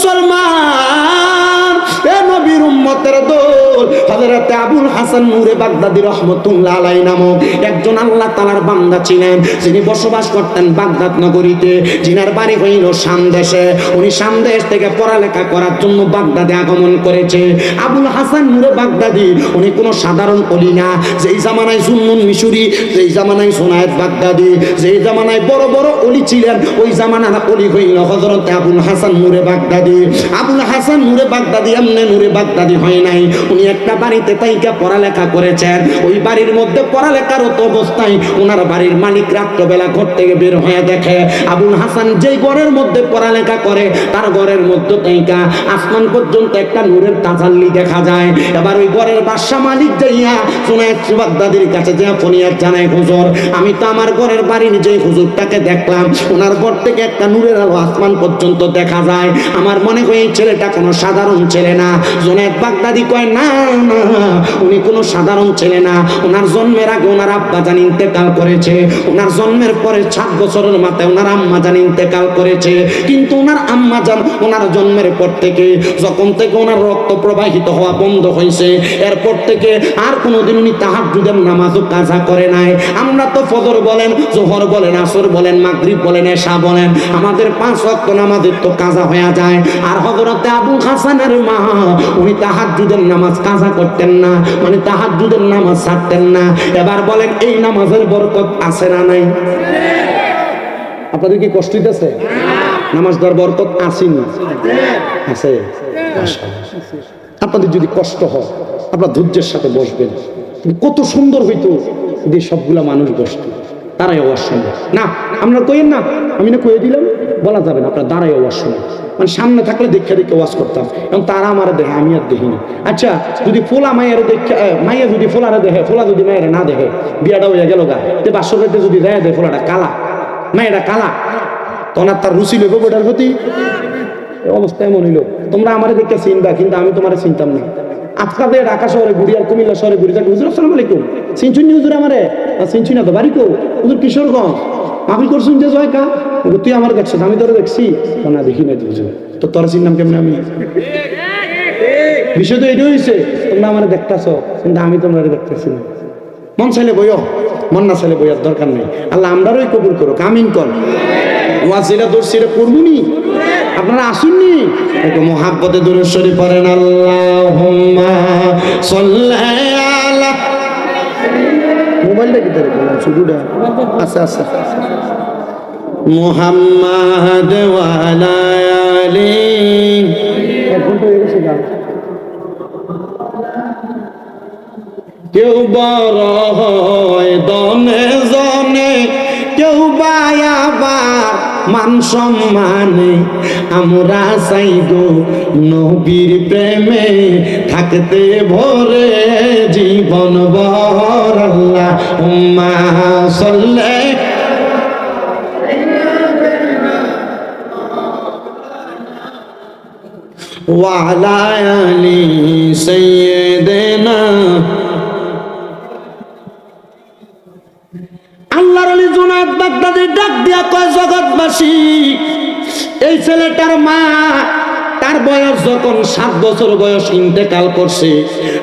মুসলমান, এ নবীর উম্মতের দল, হযরত আবুল হাসান নূরে বাগদাদী রাহমাতুল্লাহ আলাইহি নামক একজন আল্লাহ তাআলার বান্দা ছিলেন, যিনি বসবাস করতেন বাগদাদ নগরীতে, যিনার বাড়ি হইল শাম দেশে। উনি শাম দেশ থেকে পড়ালেখা করার জন্য বাগদাদে আগমন করেছে। আবুল হাসান নূরে বাগদাদী উনি কোনো সাধারণ ওলি না। যেই জামানায় জুন্নুন মিশরি, যেই জামানায় সুনায়েত বাগদাদী, যেই জামানায় বড় বড় ওলি ছিলেন, ওই জামানার ওলি হইল হযরত আবুল হাসান নূরে বাগদাদী। আবুল হাসান নূরে বাগদাদী এমনি নূরে বাগদাদী হয় নাই, উনি একটা বাড়িতে তাইকা পড়ালেখা করেছেন। ওই বাড়ির মধ্যে পড়ালেখারত অবস্থায় ওনার বাড়ির মালিক রাত্রবেলা ঘর থেকে বের হয়ে দেখে আবুল হাসান যেই ঘরের মধ্যে পড়ালেখা করে তার ঘরের মধ্যে তাইকা আসমান পর্যন্ত একটা নূরের তাজাল্লি দেখা যায়। এবার ওই ঘরের বাদশা মালিক যাইয়া সুনায়েত বাগদাদীর কাছে যা ফরিয়াদ জানায়, হুজুর আমি তো আমার ঘরের বাড়ির যে হুজুরটাকে দেখলাম, ওনার ঘর থেকে একটা নূরের আলো আসমান পর্যন্ত দেখা যায়, আমার মনে হয় এই ছেলেটা কোনো সাধারণ ছেলে না। সুনায়েত বাগদাদী কয়, না না, উনি কোনো সাধারণ ছেলে না। ওনার জন্মের আগে ওনার আব্বা জান ইন্তেকাল করেছে, ওনার জন্মের পরে 7 বছরের মাথায় ওনার আম্মা জান ইন্তেকাল করেছে। কিন্তু ওনার আম্মা জান ওনার জন্মের পর থেকে, যখন থেকে ওনার রক্ত প্রবাহিত হওয়া বন্ধ হয়েছে, এরপর থেকে আর কোনোদিন উনি তাহাজ্জুদের নামাজও কাজা করে নাই। আমরা তো ফজর বলেন, জোহর বলেন, আসর বলেন, মাগরিব বলেন, এশা বলেন, আমাদের 5 ওয়াক্ত নামাজের তো কাজা হয়ে যায়। আর হযরত আবুল হাসানের মা উনি তাহাজ্জুদের নামাজ কাজা করতেন না, মানে তাহাজ্জুদের নামাজ ছাড়তেন না। এবার বলেন এই নামাজের বরকত আছে না নাই? আপনাদের কি কষ্ট হইতেছে? নামাজ ধর বরকত আসেনি? আছে। আপনাদের যদি কষ্ট হয় আপনারা ধৈর্যের সাথে বসবেন, কত সুন্দর হইতো যদি সবগুলা মানুষ বসত। তারাই আওয়াজ শুনবে না, আমরা কইেন না, আমি না কয়ে দিলাম, বলা যাবে না, আপনারা দাঁড়াই আওয়াজ শুনবেন। মানে সামনে থাকলে দেখে দেখে ওয়াজ করতাম, এবং তারা আমার দেখে, আমি আর দেখিনি। আচ্ছা, যদি ফোলা মায়ের দেখে, মাইয়া যদি ফোলারে দেখে, ফোলা যদি মায়ের না দেখে, বিয়াটা হইয়া গেল গা, তে বাসরতে যদি দেয় দেয় ফোলাটা কালা, মায়েরা কালা, তখন আর তার রুচি লইব বেটার প্রতি। অবস্থা এমন হইল, তোমরা আমারে দেখে চিনবা, কিন্তু আমি তোমারে চিনতাম না। আপনাদের ঢাকা শহরে ঘুরি আর কুমিল্লা শহরে ঘুরি থাকি, হুজুর আসসালামু আলাইকুম, চিনছুন নি হুজুর আমারে? চিনছুন না তো, বাড়ি কো? হুজুর কিশোরগঞ্জ, মাহফিল করছুন যে জয় কা, তুই আমার দেখছ, আমি তোরা দেখছি না? দেখি নাই হুজুর, তো তোর চিনলাম কেমন আমি? বিষয় তো এটাই হয়েছে, তোমরা আমার দেখতেছ কিন্তু আমি তোমরা দেখতেছি না। মন চাইলে বইও, মন না চাইলে বইয়ার দরকার নেই। আল্লাহ আমরারই কবুল করো, আমিন কর। ওয়াজিলা দর্শিরা পড়বুনি, আপনারা আসুননি, একটু মোহাব্বতে দুরূদ শরীফ পড়েন। আল্লাহুম্মা সাল্লি আলা, মোবাইলটা কি ধরে বললাম শুরুটা? আচ্ছা আচ্ছা, মুহাম্মাদ ওয়া আলা আলি। কেউ বড় হয় দনে জনে, কেউ বায়াবার মান সম্মানে, আমরা চাই গো নবীর প্রেমে থাকতে ভরে জীবন ভর। আল্লাহুম্মা সাল্লি ওয়া আলা আলি সাইয়্যিদিনা। আল্লাহর ওলি জুনায়েদ বাগদাদী ডাক দিয়া কয়, জগৎবাসী, এই ছেলেটার মা, তার বয়স যখন 7 বছর বয়স ইন্তেকাল করছে,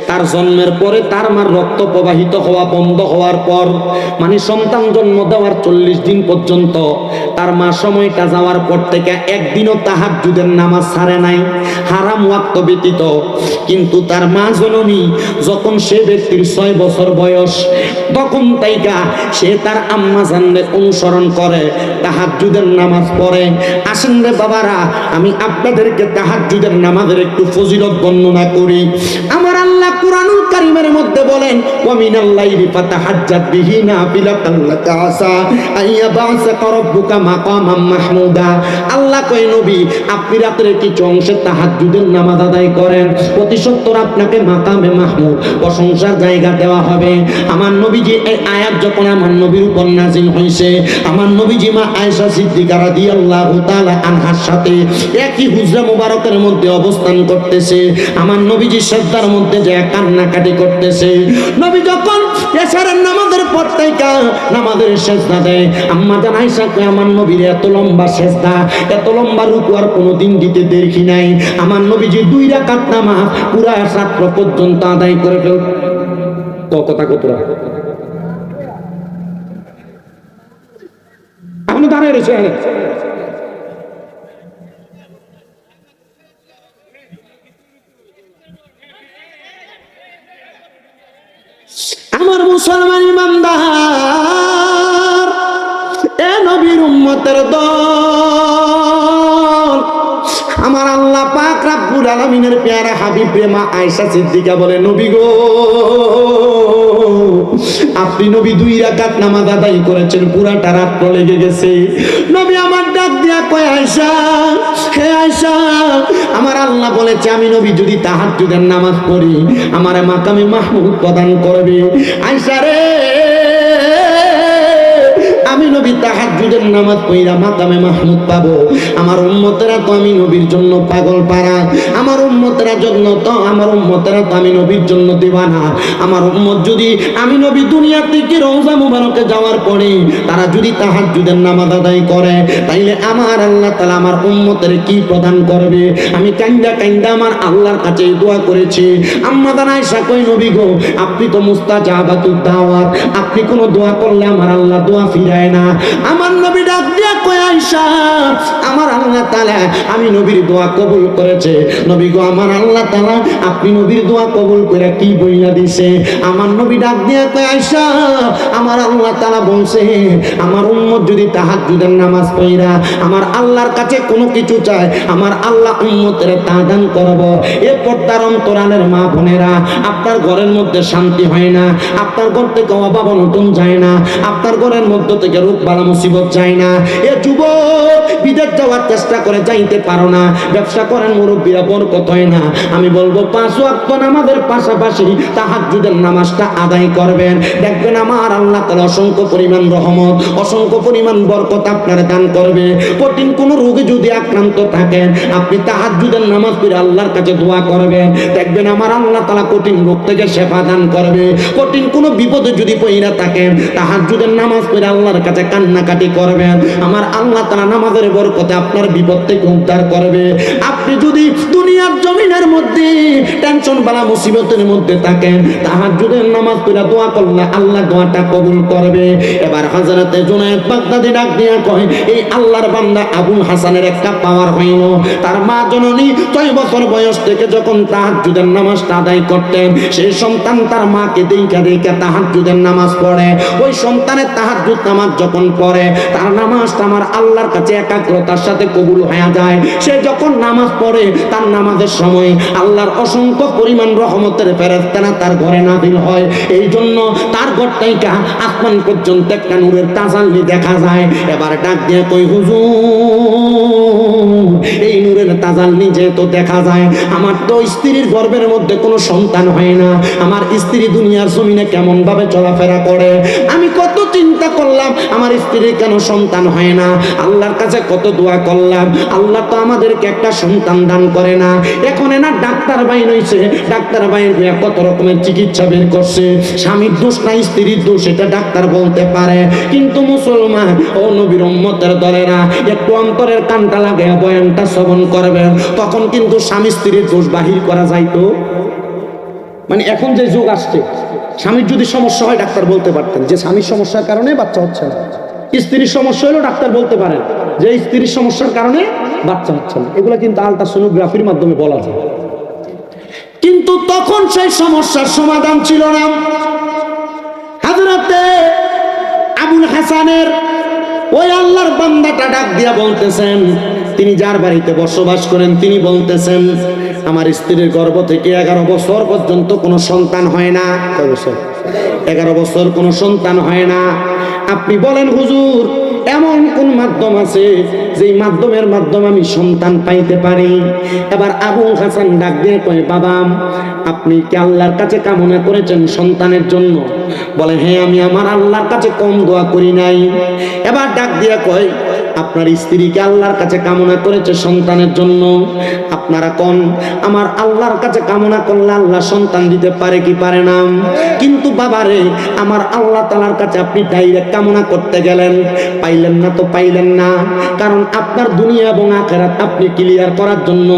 তার জন্মের পরে তার মার রক্ত প্রবাহিত হওয়া বন্ধ হওয়ার পর, মানে সন্তান জন্ম দেওয়ার 40 দিন পর্যন্ত তার মা সময়টা যাওয়ার পর থেকে একদিনও তাহাজ্জুদের নামাজ ছাড়ে নাই, হারাম ওয়াক্ত ব্যতীত। কিন্তু তার মা জননী যখন সে ব্যক্তির 6 বছর বয়স, তখন তাইকা সে তার আম্মা জানলে অনুসরণ করে তাহাজ্জুদের নামাজ পড়ে। আসেন রে বাবারা, আমি আপনাদেরকে তাহাজ্জুদের নামাজের একটু ফজিলত বর্ণনা করি। আমার আল্লাহ কুরআনুল কারীমের মধ্যে বলেন, ওয়া মিনাল লাইলি ফাতাহাজ্জাত বিহি নাফিলাতান লাকা আসা আইয়াবাসাকা রাব্বুকা মাকামাম মাহমুদা। আল্লাহ কয়, নবী আপনি রাতের কিছু অংশে তাহাজ্জুদের নামাজ আদায় করেন, অতি সত্বর আপনাকে মাকামে মাহমুদ, প্রশংসার জায়গা দেওয়া হবে। আমার নবীজি এই আয়াত যখন আমার নবীর উপর নাযিল হয়েছে, আমার নবীজি মা আয়েশা সিদ্দিকা রাদিয়াল্লাহু তাআলা আনহার সাথে একই হুজরা মুবারকের মধ্যে অবস্থান করতেছে। আমার নবীজি সিজদার মধ্যে যে কান্নাকাটি করতেছে। নবী যখন এশারের নামাজের পর থেকে নামাজের সেজদা দেয়। আম্মা জান আয়েশা কয় আমার নবীর এত লম্বা সেজদা, এত লম্বা রুকু আর কোনোদিন দিতে দেখি নাই। আমার নবীজি 2 রাকাত নামাজ পুরা রাত্র পর্যন্ত আদায় করে ফেল। কথা কতরা আপনি দাঁড়িয়ে রয়েছে। আমার মুসলমান ইমানদার, এ নবীর উম্মতের দল, আমার আল্লাহ পাক রব্বুল আলামিনের প্যারা হাবিব মা আয়েশা সিদ্দিকা বলে, নবী গো, আপনি নবী 2 রাকাত নামাজ আদায় করেছেন, পুরাটা রাত লেগে গেছে। নবী আমার ডাক দিয়া কয়, আয়েশা, হে আয়েশা, আমার আল্লাহ বলেছে আমি নবী যদি তাহাজ্জুদের নামাজ পড়ি আমারে মাকামে মাহমুদ প্রদান করবে। আয়েশা রে, আমি নবী তাহাজ্জুদের নামাজ পড়া মাকামে মাহমুদ পাবো। আমার উম্মতেরা তো আমি নবীর জন্য পাগল পারা, আমার উম্মতেরা জন্য তো আমার উম্মতেরা তো আমি নবীর জন্য দিওয়ানা। আমার উম্মত যদি আমি নবী দুনিয়া থেকে রওজা মুবারকে যাওয়ার পরে তারা যদি তাহাজ্জুদের নামাজ আদায় করে, তাইলে আমার আল্লাহ তাআলা আমার উম্মতের কি প্রদান করবে। আমি কান্দা কান্দা আমার আল্লাহর কাছে দোয়া করেছি। আম্মা জান আয়েশা কই, নবী গো, আপনি তো মুস্তাজাবাতুদ দাওয়াত, আপনি কোন দোয়া করলে আমার আল্লাহ দোয়া ফিরায় না। আমার নবী ডাক দিয়া কয়, আয়েশা, আমার আল্লাহ তাআলা আমি নবীর দোয়া কবুল করেছে। নবী গো, আমার আল্লাহ তাআলা আপনি নবীর দোয়া কবুল করে কি বইলা দিছে। আমার নবী ডাক দিয়া কয়, আয়েশা, আমার আল্লাহ তাআলা বলছে আমার উম্মত যদি তাহাজ্জুদের নামাজ পড়া আমার আল্লাহর কাছে কোনো কিছু চায়, আমার আল্লাহ উম্মতের তা দান করব। এ পর্দার অন্তরালের মা বোনেরা, আপনার ঘরের মধ্যে শান্তি হয় না, আপনার ঘর থেকে অভাব অনটন যায় না, আপনার ঘরের মধ্যে থেকে রোগ বালা মুসিবত যায় না। এ যুবক, বিদেশ যাওয়ার চেষ্টা করে যাইতে পারো না, ব্যবসা করেন মুরব্বীরা বরকত হয় না। আমি বলবো 5 ওয়াক্ত নামাজের পাশাপাশি তাহাজ্জুদের নামাজটা আদায় করবেন, দেখবেন আমার আল্লাহ তাআলা অসংখ্য পরিমাণ রহমত, অসংখ্য পরিমাণ বরকত আপনার দান করবে। কঠিন কোন রোগে যদি আক্রান্ত থাকেন, আপনি তাহাজ্জুদের নামাজ পড়ে আল্লাহর কাছে দোয়া করবেন, দেখবেন আমার আল্লাহ তাআলা কঠিন রোগ থেকে শেফা দান করবে। কঠিন কোন বিপদে যদি পড়ে থাকেন, তাহাজ্জুদের নামাজ পড়ে আল্লাহর কাছে কান্নাকাটি করবেন, আমার আল্লাহ তাআলা নামাজের বরকতে আপনার বিপদ থেকে উদ্ধার করবে। আপনি যদি দুনিয়ার জমিনের মধ্যে টেনশন বালা মুসিবতের মধ্যে থাকেন, তাহাজ্জুদের নামাজ পড়ে দোয়া করলে আল্লাহ দোয়াটা কবুল করবে। এবার হযরতে জুনায়েদ বাগদাদী ডাক দিয়া কয়, এই আল্লাহর বান্দা আবুল হাসানের একটা পাওয়ার হইল। তার মা জননী 6 বছর বয়স থেকে যখন তাহাজ্জুদের নামাজটা আদায় করতেন, সেই সন্তান তার মাকে দেখা দেখা তাহাজ্জুদের নামাজ পড়ে। ওই সন্তানের তাহাজ্জুদ নামাজ যখন পড়ে, তার নামাজটা আমার আল্লাহর কাছে একাগ্রতার সাথে কবুল হয়ে যায়। সে যখন নামাজ পড়ে, তার নামাজের সময় আল্লাহর অসংখ্য পরিমাণ রহমতের ফেরেশতারা তার ঘরে নাযিল হয়। এই জন্য তার ঘরটাইকা আসমান পর্যন্ত একটা নূরের তাজাল্লি দেখা যায়। এবার ডাক দিয়ে কই, হুজুর, এই নূরের তাজাল্লি যেহেতু দেখা যায়, আমার তো স্ত্রীর গর্ভের মধ্যে কোনো সন্তান হয় না, আমার স্ত্রী দুনিয়ার জমিনে কেমন ভাবে চলাফেরা করে, আমি কত চিন্তা করলাম আমার স্ত্রীর কেন সন্তান হয় না, আল্লাহর কাছে কত দোয়া করলাম, আল্লাহ তো আমাদেরকে একটা সন্তান দান করে না। এখন না ডাক্তার বাইর হইছে, ডাক্তার বাইর হইয়া কত রকমের চিকিৎসা বের করছে, স্বামীর দোষ না স্ত্রীর দোষ এটা ডাক্তার বলতে পারে। কিন্তু মুসলমান ও নবীর উম্মতের দলেরা, একটু অন্তরের কানটা লাগায় বয়ানটা শ্রবণ করবেন, তখন কিন্তু স্বামী স্ত্রীর দোষ বাহির করা যাইতো। মানে এখন যে যুগ আসছে, স্বামীর যদি সমস্যা হয় ডাক্তার বলতে পারতেন যে স্বামীর সমস্যার কারণে বাচ্চা হচ্ছে না, স্ত্রীর সমস্যা হলেও ডাক্তার বলতে পারেন যে স্ত্রীর সমস্যার কারণে বাচ্চা হচ্ছে না। এগুলো কিন্তু আলট্রাসোনোগ্রাফির মাধ্যমে বলা যায়। কিন্তু তখন সেই সমস্যার সমাধান ছিল না। হযরতে আবুল হাসানের ওই আল্লাহর বান্দাটা ডাক দিয়া বলতেছেন, তিনি যার বাড়িতে বসবাস করেন, তিনি বলতেছেন আমার স্ত্রীর গর্ভ থেকে 11 বছর পর্যন্ত কোনো সন্তান হয় না। কয় বছর? 11 বছর কোনো সন্তান হয় না। আপনি বলেন হুজুর, এমন কোন মাধ্যম আছে যেই মাধ্যমের মাধ্যমে আমি সন্তান পাইতে পারি? এবার আবুল হাসান ডাক দিয়ে কয়, বাবা, আপনি কি আল্লাহর কাছে কামনা করেছেন সন্তানের জন্য? বলে হ্যাঁ, আমি আমার আল্লাহর কাছে কম দোয়া করি নাই। এবার ডাক দিয়ে কয়, আপনার স্ত্রীকে আল্লাহর কাছে কামনা করেছে সন্তানের জন্য। আপনারা কোন আমার আল্লাহর কাছে কামনা করলে আল্লাহ সন্তান দিতে পারে কি পারে না? কিন্তু বাবারে আমার আল্লাহ তাআলার কাছে আপনি ডাইরেক্ট কামনা করতে গেলেন, পাইলেন না তো পাইলেন না। কারণ আপনার দুনিয়া এবং আখিরাত আপনি ক্লিয়ার করার জন্য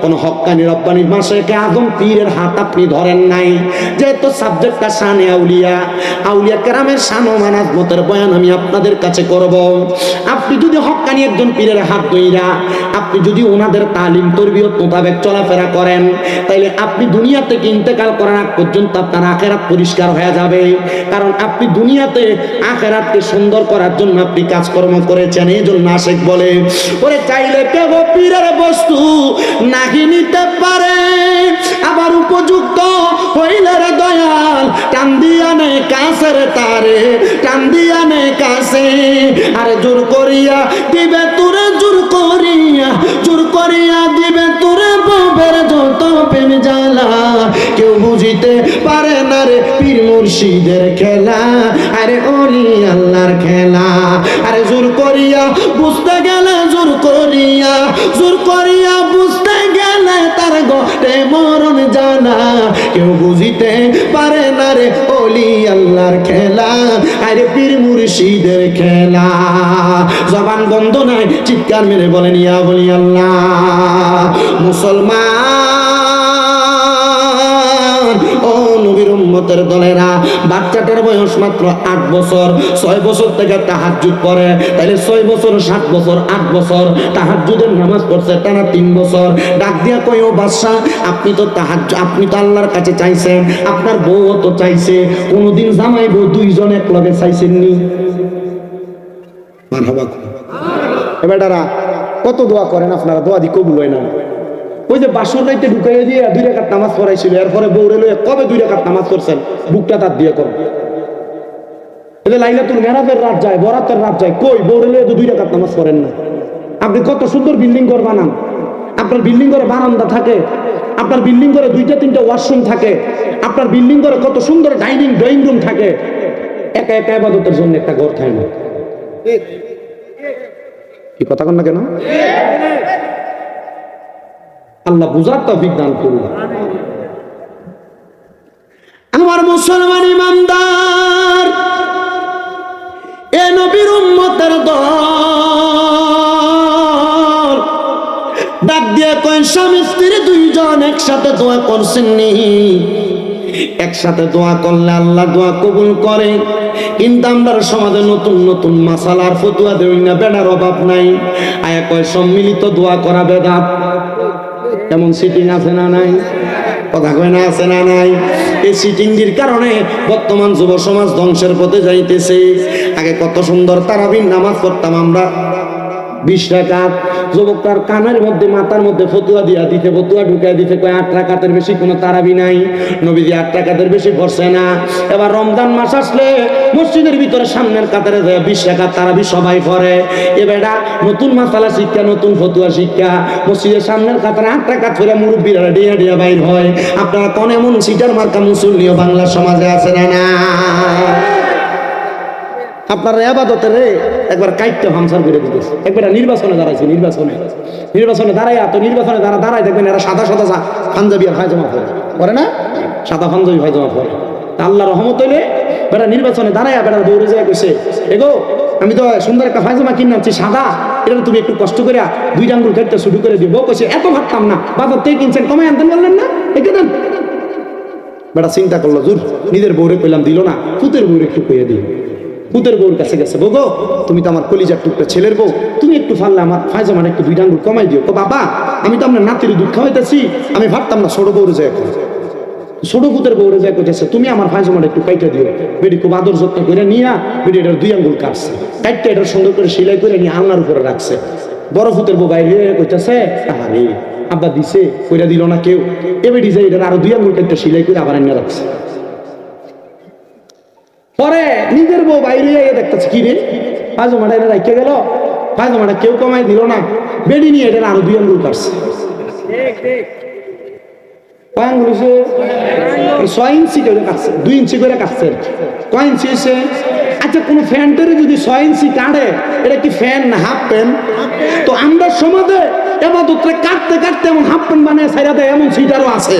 কোন হক্কানি রব্বানি মাশায়েখে আযম পীরের হাত আপনি ধরেন নাই। যেহেতু সাবজেক্টটা শানে আউলিয়া, আউলিয়া কেরামের শান ও মানাজমতের বয়ান আমি আপনাদের কাছে করব। আপনি যদি হক্কানি একজন পীরের হাত ধইরা আপনি যদি ওনাদের তালিম তরবিয়ত মোতাবেক চলাফেরা করেন, তাইলে আপনি দুনিয়া থেকে ইন্তেকাল করার আগ পর্যন্ত আপনার আখিরাত পরিষ্কার হয়ে যাবে। কারণ আপনি দুনিয়াতে আখিরাতকে সুন্দর করার জন্য আপনি কাজকর্ম করেছেন। এই জন্য আশিক বলে ওরে চাইলে কেউ পীরের বস্তু নাহি নিতে পারে, আবার উপযুক্ত হইলে রে দয়াল টান দিয়া নে কাছের তারে, টান দিয়া নে কাছে। আরে জোর করিয়া দিবে তোরে, জোর করিয়া, জোর করিয়া দিবে তোরে ববের যত প্রেম জ্বালা। কেউ বুঝিতে পারে না রে পীর মুর্শিদের খেলা, আরে ওলি আল্লাহর খেলা। আরে জোর করিয়া বুঝতে গেলে, জোর করিয়া, জোর করিয়া বুঝতে গেলে তার গটে মরণ জানা। কেউ বুঝিতে পারে না রে ওলি আল্লাহর খেলা, আরে পীর মুর্শিদের খেলা। জবান বন্ধ নাই, চিৎকার মেরে বলেন ইয়া বলি আল্লাহ। মুসলমান ও নবীর উম্মতের দলেরা, বাচ্চাটার বয়স মাত্র 8 বছর, 6 বছর থেকে তাহাজ্জুদ পড়ে। তাহলে 6 বছর, 7 বছর, 8 বছর তাহাজ্জুদের নামাজ পড়ছে টানা 3 বছর। ডাক দিয়া কই ও বাদশা, আপনি তো আপনি তো আল্লাহর কাছে চাইছেন, আপনার বউও তো চাইছে, কোনদিন জামাই বউ দুইজন এক লগে চাইছেননি? মারহাবা। এবারে কত দোয়া করেন আপনারা, দোয়া দি কবুল হয় না। ওই যে বাসর রাইতে ঢুকাইয়া দিয়ে 2 রাকাত নামাজ পড়াইছিল, এরপরে বউরে লয়ে কবে 2 রাকাত নামাজ পড়ছেন? বুকটা তার দিয়ে করেন। এই লাইলাতুল মেরাজের রাত যায়, বরাতের রাত যায়, কই বউরে লয়ে 2 রাকাত নামাজ পড়েন না? আপনি কত সুন্দর বিল্ডিং ঘর বানান, আপনার বিল্ডিং ঘরে বারান্দা থাকে, আপনার বিল্ডিং ঘরে 2-3টা ওয়াশরুম থাকে, আপনার বিল্ডিং ঘরে কত সুন্দর ড্রয়িং রুম থাকে, একা একা ইবাদতের জন্য একটা ঘর থাকে না। কি কথা কন না কেন? আল্লাহ বুঝার তৌফিক দান করুন। আমার মুসলমান ইমানদার, এ নবীর উম্মতের দল, ডাক দিয়ে কয় স্বামী স্ত্রী 2 জন একসাথে দোয়া করছেননি? একসাথে দোয়া করলে আল্লাহ দোয়া কবুল করে। কিন্তু আমরা সমাজে নতুন নতুন মাসালার ফতুয়া দেই না, বেড়ার অভাব নাই। আয়া কয় সম্মিলিত দোয়া করা বেদাত। এমন সিটিং আছে না নাই? কথা কয় না আছে না নাই? এই সিটিংটির কারণে বর্তমান যুব সমাজ ধ্বংসের পথে যাইতেছে। আগে কত সুন্দর তারাবির নামাজ পড়তাম আমরা, 20 রাকাত। যুবকটার কানের মধ্যে মাথার মধ্যে ফতুয়া দিয়া দিতে, ফতুয়া ঢুকাই দিতে, কয় 8 রাকাতের বেশি কোনো তারাবি নাই, নবীজি 8 রাকাতের বেশি পড়ছে না। এবার রমজান মাস আসলে মসজিদের ভিতরে সামনের কাতারে যায় 20 রাকাত তারাবি সবাই পড়ে। এবারে নতুন মাসালা শিক্ষা, নতুন ফতুয়া শিক্ষা, মসজিদের সামনের কাতারে 8 রাকাত করে মুরব্বীরা ডিয়া ডিয়া বাইর হয়। আপনারা কোন এমন সিটার মার্কা মুসল্লিও বাংলা সমাজে আছে না? না, আপনার ইবাদতের একবার কাইটটা হামসার করে দিতেছে। একবার নির্বাচনে দাঁড়াইছে, নির্বাচনে দাঁড়াইয়া তো নির্বাচনে দাঁড়ায় দেখবেন এরা সাদা সাদা পাঞ্জাবি আর পায়জামা পরে না, সাদা পাঞ্জাবি পায়জামা পরে। আল্লাহ রহমত হইলে বেটা নির্বাচনে দাঁড়াইয়া বেটার দৌড়ে যায় কইছে, এগো আমি তো সুন্দর একটা পায়জামা কিনে আনছি সাদা, এটা তুমি একটু কষ্ট করে 2 আঙ্গুল কেটে শুরু করে দিব। কইছে এত ভাবতাম না, বাজার থেকে কিনছেন, কমাই আনতেন বললেন না, একে দেন। বেটা চিন্তা করলো, জোর নিজের বউরে কইলাম দিল না, পুতের বউরে একটু কইয়া দিল। পুতের বউর কাছে গেছে, বগো তুমি তো আমার কলিজার টুকরা ছেলের বউ, তুমি একটু ফাললে আমার পায়জামাটা একটু 2 আঙ্গুল কমাই দিও। বাবা আমি তো আপনার নাতির দুধ খাওয়াইতেছি, আমি ভাবতাম না। ছোট বউরে যায়, ছোট পুতের বউরে যায় কইতেছে তুমি আমার পায়জামাটা একটু কাইটা দিও। বেটি খুব আদর যত্ন করে নিয়ে বেটি এটার 2 আঙ্গুল কাটছে, কাটতে এটা সুন্দর করে সেলাই করে নিয়ে আলনার উপরে রাখছে। বড় পুতের বউ বাইরে কইতেছে, আরে আব্বা দিছে, কইরা দিল না কেউ। এ বেটি যায় এটার আরো 2 আঙ্গুল কাটতে সেলাই করে আবার এনে রাখছে। পরে নিজের বউ বাইরে দেখতেছে, কি রে পায়জামাটা এটা রাখতে গেল, পায়জামাটা কেউ কমাই দিল না, বেডি নিয়ে এটা আরো 2 আঙ্গুল কাটছে। কয় আঙ্গুল হয়েছে? 6 ইঞ্চি করে কাটছে, 2 ইঞ্চি করে কাটছে। কয় ইঞ্চি হয়েছে? আচ্ছা, কোন ফ্যানটারে যদি 6 ইঞ্চি কাটে, এটা কি ফ্যান না হাফ প্যান্ট? তো আমরা সমাজে এবাদতরে কাটতে কাটতে এমন হাফ প্যান্ট বানিয়ে ছাইরা দেয়, এমন সিটারও আছে।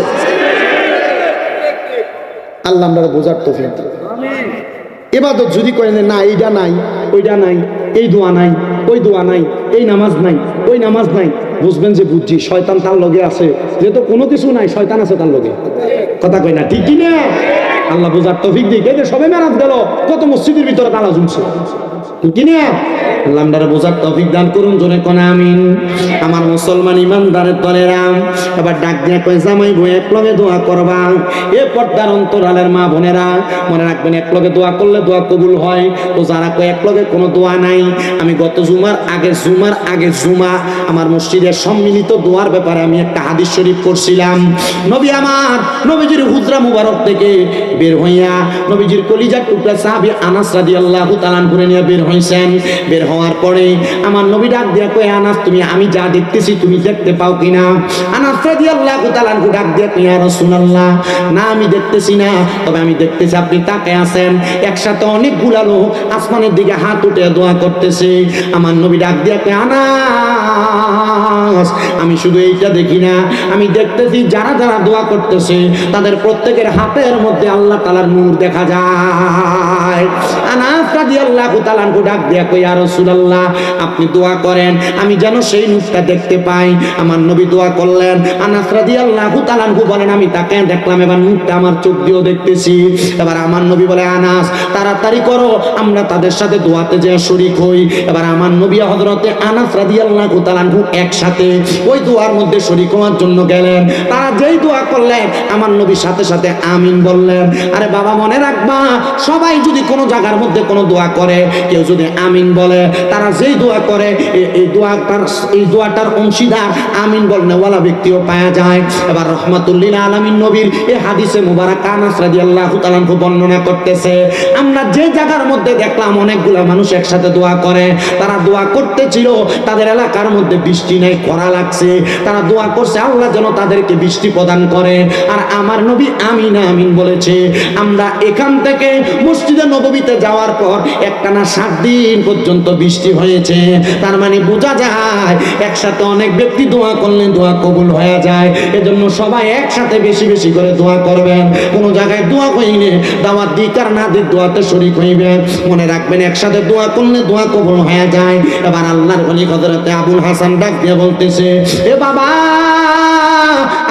আল্লাহ আমরা বোঝার তৌফিক দান। এবাদত যদি করেন না এইটা নাই, ওইটা নাই, এই দোয়া নাই, ওই দোয়া নাই, এই নামাজ নাই, ওই নামাজ নাই, বুঝবেন যে বুঝছি শয়তান তার লগে আছে। যেহেতু কোনো কিছু নাই, শয়তান আছে তার লগে। কথা কই না, ঠিক কিনা? আল্লাহ বোঝার তৌফিক দিক। এই যে সবে মেরাজ গেল, কত মসজিদের ভিতরে তালা ঝুলছে, ঠিক কিনা? আল্লাহ আমাদের বোঝার তৌফিক দান করুন, জোরে কোন আমিন। আমার মুসলমান ইমানদারের দলেরা এবার ডাক দিয়ে কই, জামাই বই এক লগে দোয়া করবা। এ পর্দার অন্তরালের মা বোনেরা মনে রাখবেন, এক লগে দোয়া করলে দোয়া কবুল হয়। তো যারা কই এক লগে কোনো দোয়া নাই, আমি গত জুমার আগে জুমা আমার মসজিদের সম্মিলিত দোয়ার ব্যাপারে আমি একটা হাদিস শরীফ করছিলাম। নবী আমার নবীজির হুজরা মুবারক থেকে বের হইয়া নবীজির কলিজার টুকরা সাহাবী আনাস রাদিয়াল্লাহু তাআলা করে নিয়ে বের হইছেন। বের হওয়ার পরে আমার নবী ডাক দিয়া কই, আনাস তুমি আমি যা দেখতেছি তুমি দেখতে পাও কিনা? আনাস রাদিয়াল্লাহু তাআলা ডাক দিয়া কই, ইয়া রাসূলুল্লাহ, না আমি দেখতেছি না, তবে আমি দেখতেছি আপনি তাকায় আছেন, একসাথে অনেকগুলা লোক আসমানের দিকে হাত উঠে দোয়া করতেছে। আমার নবী ডাক দিয়া কই, আনাস আমি শুধু এইটা দেখি না, আমি দেখতেছি যারা যারা দোয়া করতেছে তাদের প্রত্যেকের হাতের মধ্যে আল্লাহ তাআলার নূর দেখা যায়। আনাস রাদিয়াল্লাহু তাআলা ডাক দিয়া কই, ইয়া রাসূলুল্লাহ আপনি দোয়া করেন আমি যেন সেই নূরটা দেখতে পাই। আমার নবী দোয়া করলেন। আনাস রাদিয়াল্লাহু তাআলা বলেন, আমি তাকে দেখলাম, এবার নূরটা আমার চোখ দিয়েও দেখতেছি। এবার আমার নবী বলে, আনাস তাড়াতাড়ি করো, আমরা তাদের সাথে দোয়াতে যে শরীক হই। এবার আমার নবী হযরতে আনাস রাদিয়াল্লাহু তাআলা একসাথে ওই দোয়ার মধ্যে শরীক হওয়ার জন্য গেলেন। তারা যেই দোয়া করলেন আমার নবী সাথে সাথে আমিন বললেন। আরে বাবা মনে রাখবা, সবাই যদি কোনো জায়গার মধ্যে কোনো দোয়া করে, কেউ যদি আমিন বলে, তারা যেই দোয়া করে এই দোয়াটার অংশীদার আমিন বলনেওয়ালা ব্যক্তিও পাওয়া যায়। এবার রহমাতুল লিল আলামিন নবীর এই হাদিসে মুবারাক আনাস রাদিয়াল্লাহু তাআলা বর্ণনা করতেছে, আমরা যে জায়গার মধ্যে দেখলাম অনেকগুলা মানুষ একসাথে দোয়া করে, তারা দোয়া করতেছিল, তাদের এলাকার মধ্যে বৃষ্টি নাই, খরা লাগছে, তারা দোয়া করছে আল্লাহ যেন তাদেরকে বৃষ্টি প্রদান করে। আর আমার নবী আমিন আমিন বলেছে। আমরা এখান থেকে মসজিদে নববীতে যাওয়ার পর একটানা 7 দিন পর্যন্ত বৃষ্টি হয়েছে। তার মানে বোঝা যায় একসাথে অনেক ব্যক্তি দোয়া করলে দোয়া কবুল হয়ে যায়। এজন্য সবাই একসাথে বেশি বেশি করে দোয়া করবেন। কোন জায়গায় দোয়া হইলে দাওয়াত দিক আর না দিক দোয়াতে শরীক হইবেন। মনে রাখবেন একসাথে দোয়া করলে দোয়া কবুল হয়ে যায়। এবার আল্লাহর ওলি হযরতে আবুল হাসান ডাক দিয়ে বলতেছে, এ বাবা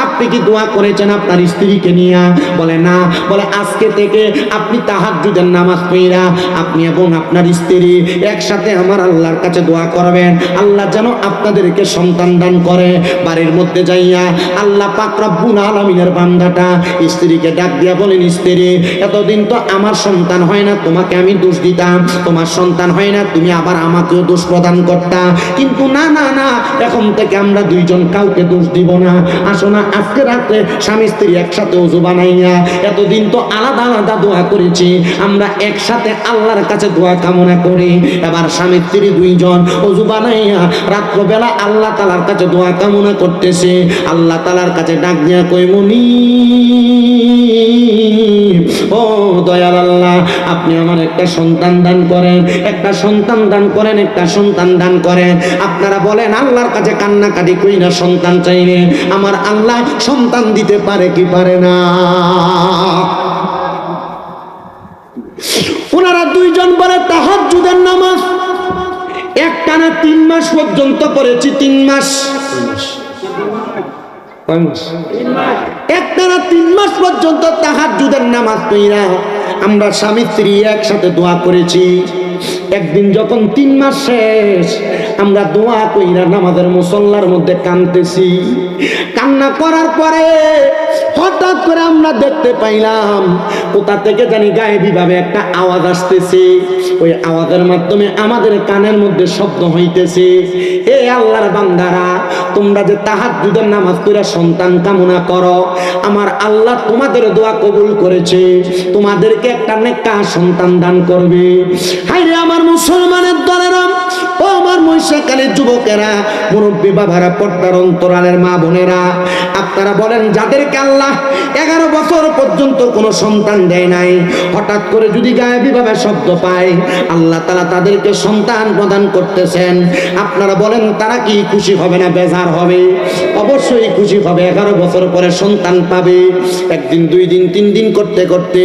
আপনি কি দোয়া করেছেন আপনার স্ত্রীকে নিয়ে? বলে না। বলে আজকে থেকে আপনি তাহাজ্জুদের নামাজ পড়া আপনি এবং আপনার স্ত্রী একসাথে আমার আল্লাহর কাছে দোয়া করবেন, আল্লাহ যেন আপনাদেরকে সন্তান দান করে। বাড়ির মধ্যে যাইয়া আল্লাহ পাক রব্বুল আলামিনের বান্দাটা স্ত্রীকে ডাক দিয়া বলেন, স্ত্রী এতদিন তো আমার সন্তান হয় না, তোমাকে আমি দোষ দিতাম, তোমার সন্তান হয় না তুমি আবার আমাকেও দোষ প্রদান করতা, কিন্তু না না না, এখন থেকে আমরা দুইজন কাউকে দোষ দিব না। আসো না আজকে রাতে স্বামী স্ত্রী একসাথে ওযু বানাইয়া, এতদিন তো আলাদা আলাদা দোয়া করেছি, আমরা একসাথে আল্লাহর কাছে দোয়া কামনা করি। এবার স্বামী স্ত্রী দুইজন ওযু বানাইয়া রাত্রবেলা আল্লাহ তাআলার কাছে দোয়া কামনা করতেছে। আল্লাহ তাআলার কাছে ডাক দিয়া কই, মনি ও দয়াল আল্লাহ আপনি আমার একটা সন্তান দান করেন, একটা সন্তান দান করেন, একটা সন্তান দান করেন। আপনারা বলেন আল্লাহর কাছে কান্নাকাটি কই না সন্তান চাইলে আমার আল্লাহ সন্তান দিতে পারে কি পারে না? ওনারা দুইজন বলে তাহাজ্জুদের নামাজ একটানা 3 মাস পর্যন্ত পড়েছি। 3 মাস একটানা 3 মাস পর্যন্ত তাহাজ্জুদের নামাজ পড়া আমরা স্বামী স্ত্রী একসাথে দোয়া করেছি। একদিন যখন 3 মাস শেষ, আমরা দোয়া কইরা নামাজের মুসল্লার মধ্যে কাঁদতেছি। কান্না করার পরে হঠাৎ করে আমরা দেখতে পাইলাম কোথা থেকে জানি গায়েবী ভাবে একটা আওয়াজ আসতেছে। ওই আওয়াজের মাধ্যমে আমাদের কানের মধ্যে শব্দ হইতেছে, এ আল্লাহর বান্দারা তোমরা যে তাহাজ্জুদের নামাজ পড়া সন্তান কামনা করো, আমার আল্লাহ তোমাদের দোয়া কবুল করেছে, তোমাদেরকে একটা নেকা সন্তান দান করবে। হায়রে আমার মুসলমানের দলেরা, ও আমার মহিষাখালীর যুবকেরা, মুরব্বী বাবারা, পর্দার অন্তরালের মা বোনেরা, আপনারা বলেন যাদেরকে আল্লাহ 11 বছর পর্যন্ত কোনো সন্তান দেয় নাই, হঠাৎ করে যদি গায়েবীভাবে শব্দ পায় আল্লাহ তাআলা তাদেরকে সন্তান প্রদান করতেছেন, আপনারা বলেন তারা কি খুশি হবে না বেজার হবে? অবশ্যই খুশি হবে। 11 বছর পরে সন্তান পাবে। একদিন, 2 দিন, 3 দিন করতে করতে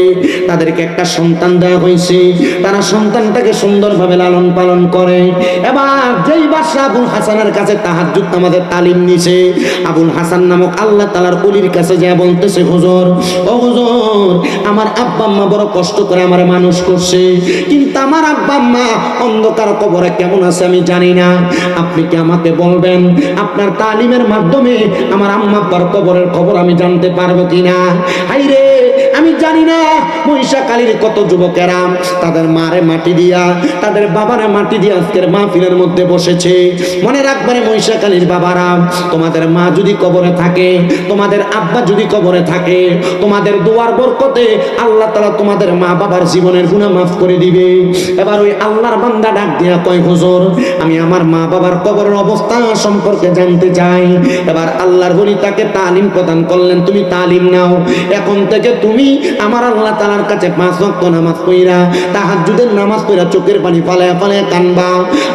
তাদেরকে একটা সন্তান দেওয়া হয়েছে। তারা সন্তানটাকে সুন্দরভাবে লালন পালন করে। এবার যেই বাদশা আবুল হাসানের কাছে তাহাজ্জুদ নামাজের তালিম নিছে, আবুল হাসান নামক আল্লাহ তাআলার ওলির কাছে যায় বলতেছে, হুজুর, ও হুজুর, আমার আব্বা আম্মা বড় কষ্ট করে আমার মানুষ করছে, কিন্তু আমার আব্বা আম্মা অন্ধকার কবরে কেমন আছে আমি জানি না। আপনি কি আমাকে বলবেন আপনার তালিমের মাধ্যমে আমার আম্মা আব্বার কবরের খবর আমি জানতে পারবো কিনা? হাইরে, আমি জানি না মহিষাখালীর কত যুবকেরা তাদের মারে মাটি দিয়া, তাদের বাবারে মাটি দিয়া আজকের মাহফিলের মধ্যে বসেছে। মনে রাখবে মহিষাখালীর বাবারা, তোমাদের মা যদি কবরে থাকে, তোমাদের আব্বা যদি কবরে থাকে, তোমাদের দোয়ার বরকতে আল্লাহ তাআলা তোমাদের মা বাবার জীবনের গুনাহ মাফ করে দিবে। এবার ওই আল্লাহর বান্দা ডাক দিয়া কয়, হুজুর, আমি আমার মা বাবার কবরের অবস্থা সম্পর্কে জানতে চাই। এবার আল্লাহর ওলি তাকে তালিম প্রদান করলেন, তুমি তালিম নাও, এখন থেকে তুমি আমার আল্লাহ তাআলার কাছে 5 ওয়াক্ত নামাজ পড়া, তাহাজ্জুদের নামাজ পড়া, চোখের পানি ফালায়া ফালায়া কানবা,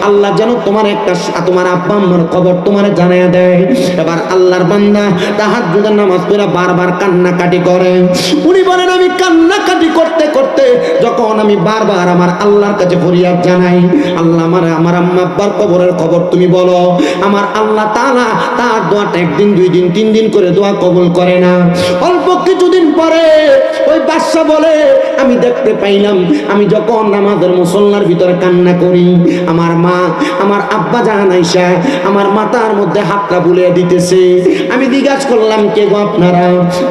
আল্লাহ যেন তোমার তোমার আব্বা আম্মার খবর তোমার জানায়া দেয়। এবার আল্লাহর বান্দা তাহাজ্জুদের নামাজ পড়া বারবার কান্নাকাটি করে। উনি বলেন, আমি কান্নাকাটি করতে করতে যখন আমি বারবার আমার আল্লাহর কাছে ফরিয়াদ জানাই, আল্লাহ আমার আম্মা আব্বার কবরের খবর তুমি বলো, আমার আল্লাহ তাআলা তার দোয়াটা 1 দিন, 2 দিন, 3 দিন করে দোয়া কবুল করে না। অল্প কিছুদিন পরে ওই বাদশা বলে, আমি দেখতে পাইলাম আমি যখন নামাজের মুসল্লার ভিতরে কান্না করি, আমার মা আমার আব্বা জান আয়েশা আমার মাথার মধ্যে হাতটা বুলিয়ে দিতেছে। আমি জিজ্ঞাসা করলাম, কে গো আপনারা?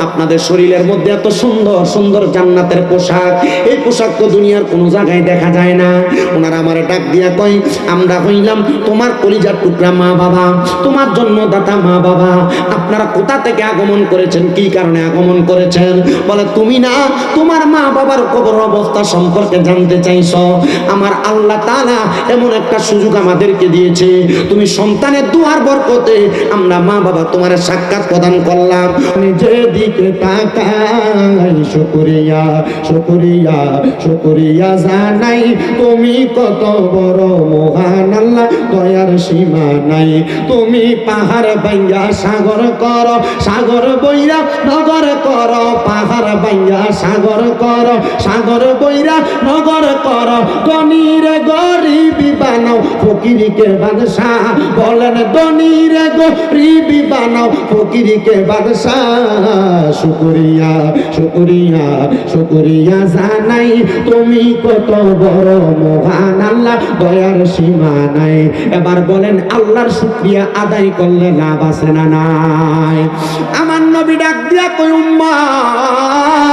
আপনাদের শরীরের মধ্যে এত সুন্দর সুন্দর জান্নাতের পোশাক, এই পোশাক তো দুনিয়ার কোনো জায়গায় দেখা যায় না। ওনারা আমারে ডাক দিয়া কয়, আমরা হইলাম তোমার কলিজার টুকরা মা বাবা, তোমার জন্মদাতা মা বাবা। আপনারা কোথা থেকে আগমন করেছেন, কি কারণে আগমন করেছেন? বলে, তুমি না তোমার মা বাবার কবর অবস্থা সম্পর্কে জানতে চাইছো? আমার আল্লাহ তাআলা এমন একটা সুযোগ আমাদেরকে দিয়েছে, তুমি সন্তানের দুয়ার বরকতে আমরা মা বাবা তোমার সাক্ষাৎ প্রদান করলাম। আমি যেদিকে তাকাই শুকরিয়া শুকরিয়া শুকরিয়া জানাই, তুমি কত বড় মহান আল্লাহ, দয়ার সীমা নাই। তুমি পাহাড় ভাঙ্গা সাগর করো, সাগর বইরা নগর করো, পাহাড় ভাঙ্গা সাগর করো, সাগর বইরা নগর করো, ধনীর গরিবি বানাও, ফকিরকে বাদশাহ। বলেন, ধনীর গরিবি বানাও, ফকিরকে বাদশাহ। শুকরিয়া শুকরিয়া শুকরিয়া জানাই, তুমি কত বড় মহান আল্লাহ, দয়ার সীমা নাই। এবার বলেন, আল্লাহর শুকরিয়া আদায় করলে লাভ আছে না নাই? আমার নবী ডাক দিয়া কই, উম্মত,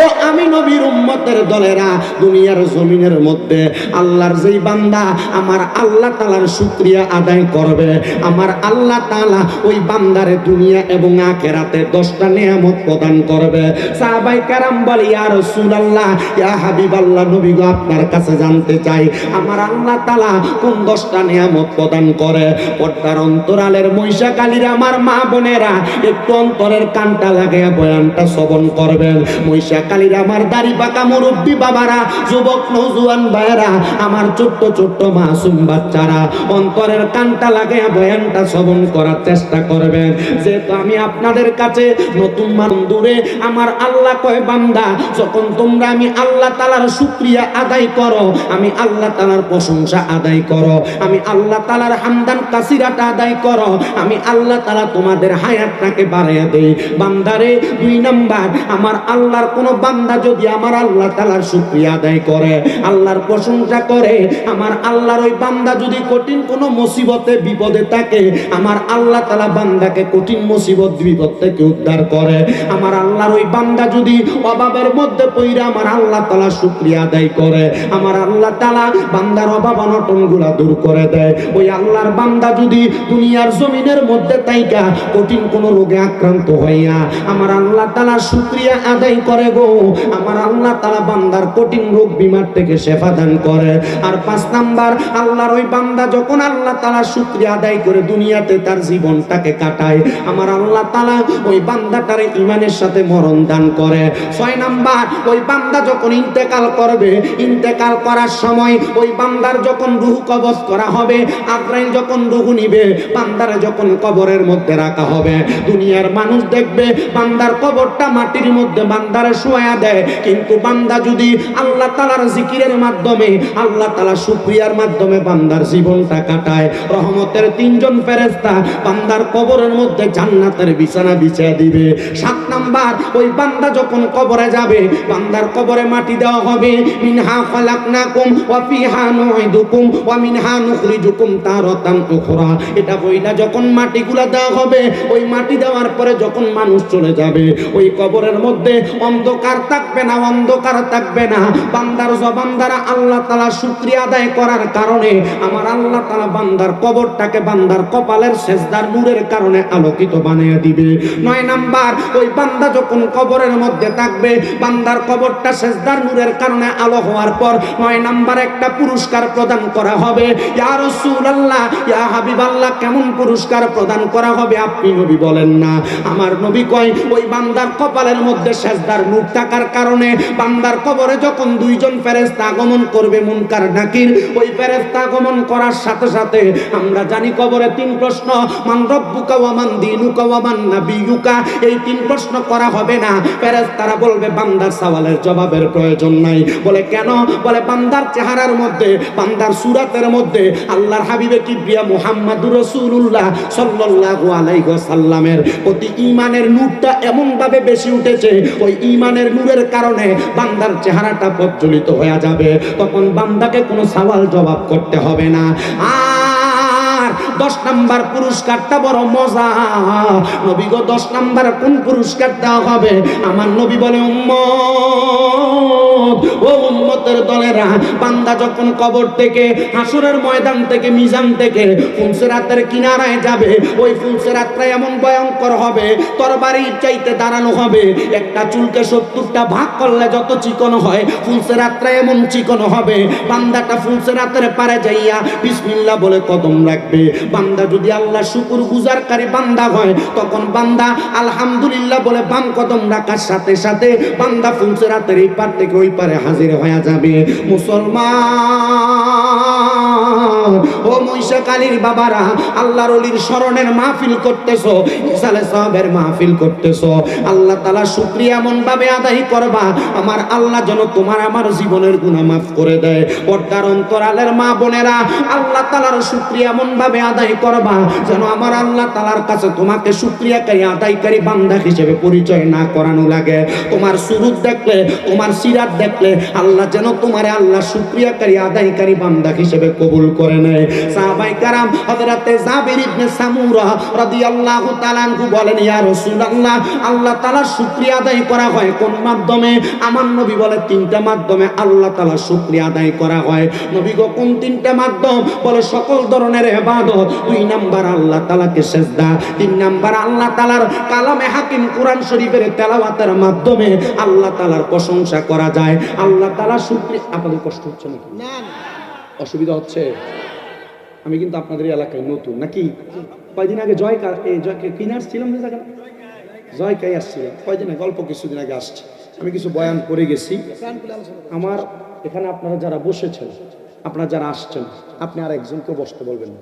ও আমি নবীর উম্মতের দলেরা, দুনিয়ার জমিনের মধ্যে আল্লাহর যেই বান্দা আমার আল্লাহ তাআলার শুকরিয়া আদায় করবে, আমার আল্লাহ তাআলা ওই বান্দারে দুনিয়া এবং আখিরাতে 10টা নিয়ামত প্রদান করবে। সাহাবায়ে কেরাম বলে, ইয়া রাসূলুল্লাহ, ইয়া হাবিবাল্লাহ, নবী গো, আপনার কাছে জানতে চাই আমার আল্লাহ তাআলা কোন 10টা নিয়ামত প্রদান করে? পর্দার অন্তরালের মহিষাখালীর আমার মা বোনেরা একটু অন্তরের কানটা লাগাইয়া বয়ানটা শ্রবণ করবেন। মহিষাখালীর আমার দাড়ি পাকা মুরব্বী বাবারা, যুবক নওজোয়ান ভাইরা, আমার ছোট্ট ছোট্ট মাসুম বাচ্চারা, অন্তরের কানটা লাগাইয়া বয়ানটা শ্রবণ করার চেষ্টা করবেন। যেহেতু আমি আপনাদের কাছে নতুন মানুষ দূরে, আমার আল্লাহ কয়, বান্দা, যখন তোমরা আমি আল্লাহ তাআলার শুকরিয়া আদায় করো, আমি আল্লাহ তাআলার প্রশংসা আদায় করো, আমি আল্লাহ তাআলার হামদান কাসিরাটা আদায় করো, আমি আল্লাহ তাআলা তোমাদের হায়াতটাকে বাড়াইয়া দেই। বান্দারে, 2 নাম্বার, আমার আল্লাহর কোন বান্দা যদি আমার আল্লাহ তাআলার শুকরিয়া আদায় করে, আল্লাহর প্রশংসা করে, আমার আল্লাহর ওই বান্দা যদি কঠিন কোন মুসিবতে বিপদে থাকে, আমার আল্লাহ তাআলা বান্দাকে কঠিন মুসিবত বিপদ থেকে উদ্ধার করে। আমার আল্লাহর ওই বান্দা যদি অভাবের মধ্যে পইরা আমার আল্লাহ তাআলা শুকরিয়া আদায় করে, আমার আল্লাহ তাআলা বান্দার অভাব অনটনগুলা দূর করে দেয়। ওই আল্লাহর বান্দা যদি দুনিয়ার জমিনের মধ্যে তাইকা কঠিন কোন রোগে আক্রান্ত হইয়া আমার আল্লাহ তাআলা শুকরিয়া আদায় করে গো, আমার আমার আল্লাহ তাআলা বান্দার কঠিন রোগ বিমার থেকে শেফা দান করে। আর 5 নাম্বার, আল্লাহর ওই বান্দা যখন আল্লাহ তাআলা শুকরিয়া আদায় করে দুনিয়াতে তার জীবনটাকে কাটায়, আমার আল্লাহ তাআলা ওই বান্দাটার ঈমানের সাথে মরণ দান করে। 6 নাম্বার, ওই বান্দা যখন ইন্তেকাল করবে, ইন্তেকাল করার সময় ওই বান্দার যখন রূহ কবজ করা হবে, আজরাইল যখন রূহ নিবে, বান্দার যখন কবরের মধ্যে রাখা হবে, দুনিয়ার মানুষ দেখবে বান্দার কবরটা মাটির মধ্যে বান্দারে শোয়া দেয়, কিন্তু বান্দা যদি আল্লাহ তাআলার জিকিরের মাধ্যমে, আল্লাহ তাআলা শুকরিয়ার মাধ্যমে বান্দার জীবনটা কাটায়, রহমতের 3 জন ফেরেশতা বান্দার কবরের মধ্যে জান্নাতের বিছানা বিছিয়ে দিবে। 7 নাম্বার, ওই বান্দা যখন কবরে যাবে, বান্দার কবরে মাটি দেওয়া হবে, মিনহা খালাকনাকুম ওয়া ফিহা নুঈদুকুম ওয়া মিনহা নুখরিজুকুম তারাতান উখরা। এটা বইলা যখন মাটিগুলা দেওয়া হবে, ওই মাটি দেওয়ার পরে যখন মানুষ চলে যাবে, ওই কবরের মধ্যে অন্ধকার থাকবে না, অন্ধকার থাকবে না। বান্দার জবান দ্বারা আল্লাহ তাআলা শুকরিয়া আদায় করার কারণে আমার আল্লাহ তাআলা বান্দার কবরটাকে বান্দার কপালের সেজদার নূরের কারণে আলোকিত বানিয়ে দিবে। 9 নাম্বার, ওই বান্দা যখন কবরের মধ্যে থাকবে, বান্দার কবরটা সেজদার নূরের কারণে আলো হওয়ার পর 9 নাম্বার একটা পুরস্কার প্রদান করা হবে। ইয়া রাসূলুল্লাহ, ইয়া হাবিবাল্লাহ, কেমন পুরস্কার প্রদান করা হবে আপনি নবী বলেন না? আমার নবী কয়, ওই বান্দার কপালের মধ্যে সেজদার নূর থাকার কারণে বান্দার কবরে যখন 2 জন ফেরেশতা আগমন করবে, মুনকার নাকির, ওই ফেরেশতা আগমন করার সাথে সাথে আমরা জানি কবরে 3 প্রশ্ন, মান রব্বুকা ওয়া মান দীনুকা ওয়া মান নাবিয়ুকা। এই 3 প্রশ্ন করা হবে না। ফেরেশতারা বলবে বান্দার সওয়ালের জবাবের প্রয়োজন নাই। বলে কেন? বলে বান্দার চেহারার মধ্যে, বান্দার সূরাতের মধ্যে আল্লাহর হাবিবে কিবরিয়া মুহাম্মদুর রাসূলুল্লাহ সাল্লাল্লাহু আলাইহি ওয়াসাল্লামের প্রতি ঈমানের নূরটা এমন ভাবে বেশি উঠেছে, ওই ঈমানের নূরের কারণে বান্দার চেহারাটা প্রজ্বলিত হয়ে যাবে। তখন বান্দাকে কোনো সওয়াল জবাব করতে হবে না। 10 নাম্বার পুরস্কারটা বড় মজা। নবী গো, 10 নাম্বার কোন পুরস্কার দেওয়া হবে? আমার নবী বলে, উম্মত, ও উম্মতের দলেরা, বান্দা যখন কবর থেকে, হাসরের ময়দান থেকে, মিজান থেকে ফুলসিরাতের কিনারায় যাবে, ওই ফুলসিরাতটা এমন ভয়ঙ্কর হবে, তরবারির চাইতে দাঁড়ানো হবে। একটা চুলকে 70টা ভাগ করলে যত চিকন হয়, ফুলসিরাতটা এমন চিকন হবে। বান্দাটা ফুলসিরাতের পারে যাইয়া বিসমিল্লাহ বলে কদম রাখবে। বান্দা যদি আল্লাহ শুকর গুজারকারী বান্দা হয়, তখন বান্দা আলহামদুলিল্লাহ বলে বাম কদম রাখার সাথে সাথে বান্দা ফুলসিরাতের এই পার থেকে ওই পারে হাজির হয়ে যাবে। মুসলমান, ও মহিষাকালীর বাবারা, আল্লাহর ওলির স্মরণের মাহফিল করতেছো, ইসালে সাহাবের মাহফিল করতেছো, আল্লাহ তাআলা শুকরিয়া এমন ভাবে আদায় করবা, আমার আল্লাহ যেন তোমার আমার জীবনের গুনাহ মাফ করে দেয়। পর্দার অন্তরালের মা বোনেরা, আল্লাহ তাআলার শুকরিয়া এমন ভাবে আদায় করবা যেন আমার আল্লাহ তাআলার কাছে তোমাকে শুকরিয়াকারী আদায়কারী বান্দা হিসেবে পরিচয় না করানো লাগে। তোমার সুরুত দেখলে, তোমার সিরাত দেখলে আল্লাহ যেন তোমারে আল্লাহ শুকরিয়াকারী আদায়কারী বান্দা হিসেবে কবুল করে নেয়। সাহাবায়ে কেরাম হযরতে জাবির ইবনে সামুরা রাদিয়াল্লাহু তাআলা আনহু বলেন, ইয়া রাসূলুল্লাহ, আল্লাহ তাআলার শুকরিয়া আদায় করা হয় কোন মাধ্যমে? আমার নবী বলে 3টা মাধ্যমে আল্লাহ তাআলার শুকরিয়া আদায় করা হয়। নবী গো, কোন 3টা মাধ্যম? বলে সকল ধরনের ইবাদত। 2 নাম্বার আল্লাহ তাআলাকে সিজদা। 3 নাম্বার আল্লাহ তাআলার কালামে হাকিম কোরআন শরীফের তেলাওয়াতের মাধ্যমে আল্লাহ তাআলার প্রশংসা করা যায়। আল্লাহ তাআলা শুকরিয়া। আপনাদের কষ্ট হচ্ছে নাকি? না, অসুবিধা হচ্ছে? আমি কিন্তু আপনাদের এলাকায় নতুন নাকি? কয়দিন আগে জয়কে কিনে আসছিলাম যে জায়গা, জয়কাই আসছিলাম কয়দিন আগে, অল্প কিছুদিন আগে আসছি। আমি কিছু বয়ান করে গেছি। আমার এখানে আপনারা যারা বসেছেন, আপনারা যারা আসছেন, আপনি আর একজনকেও বসতে বলবেন না।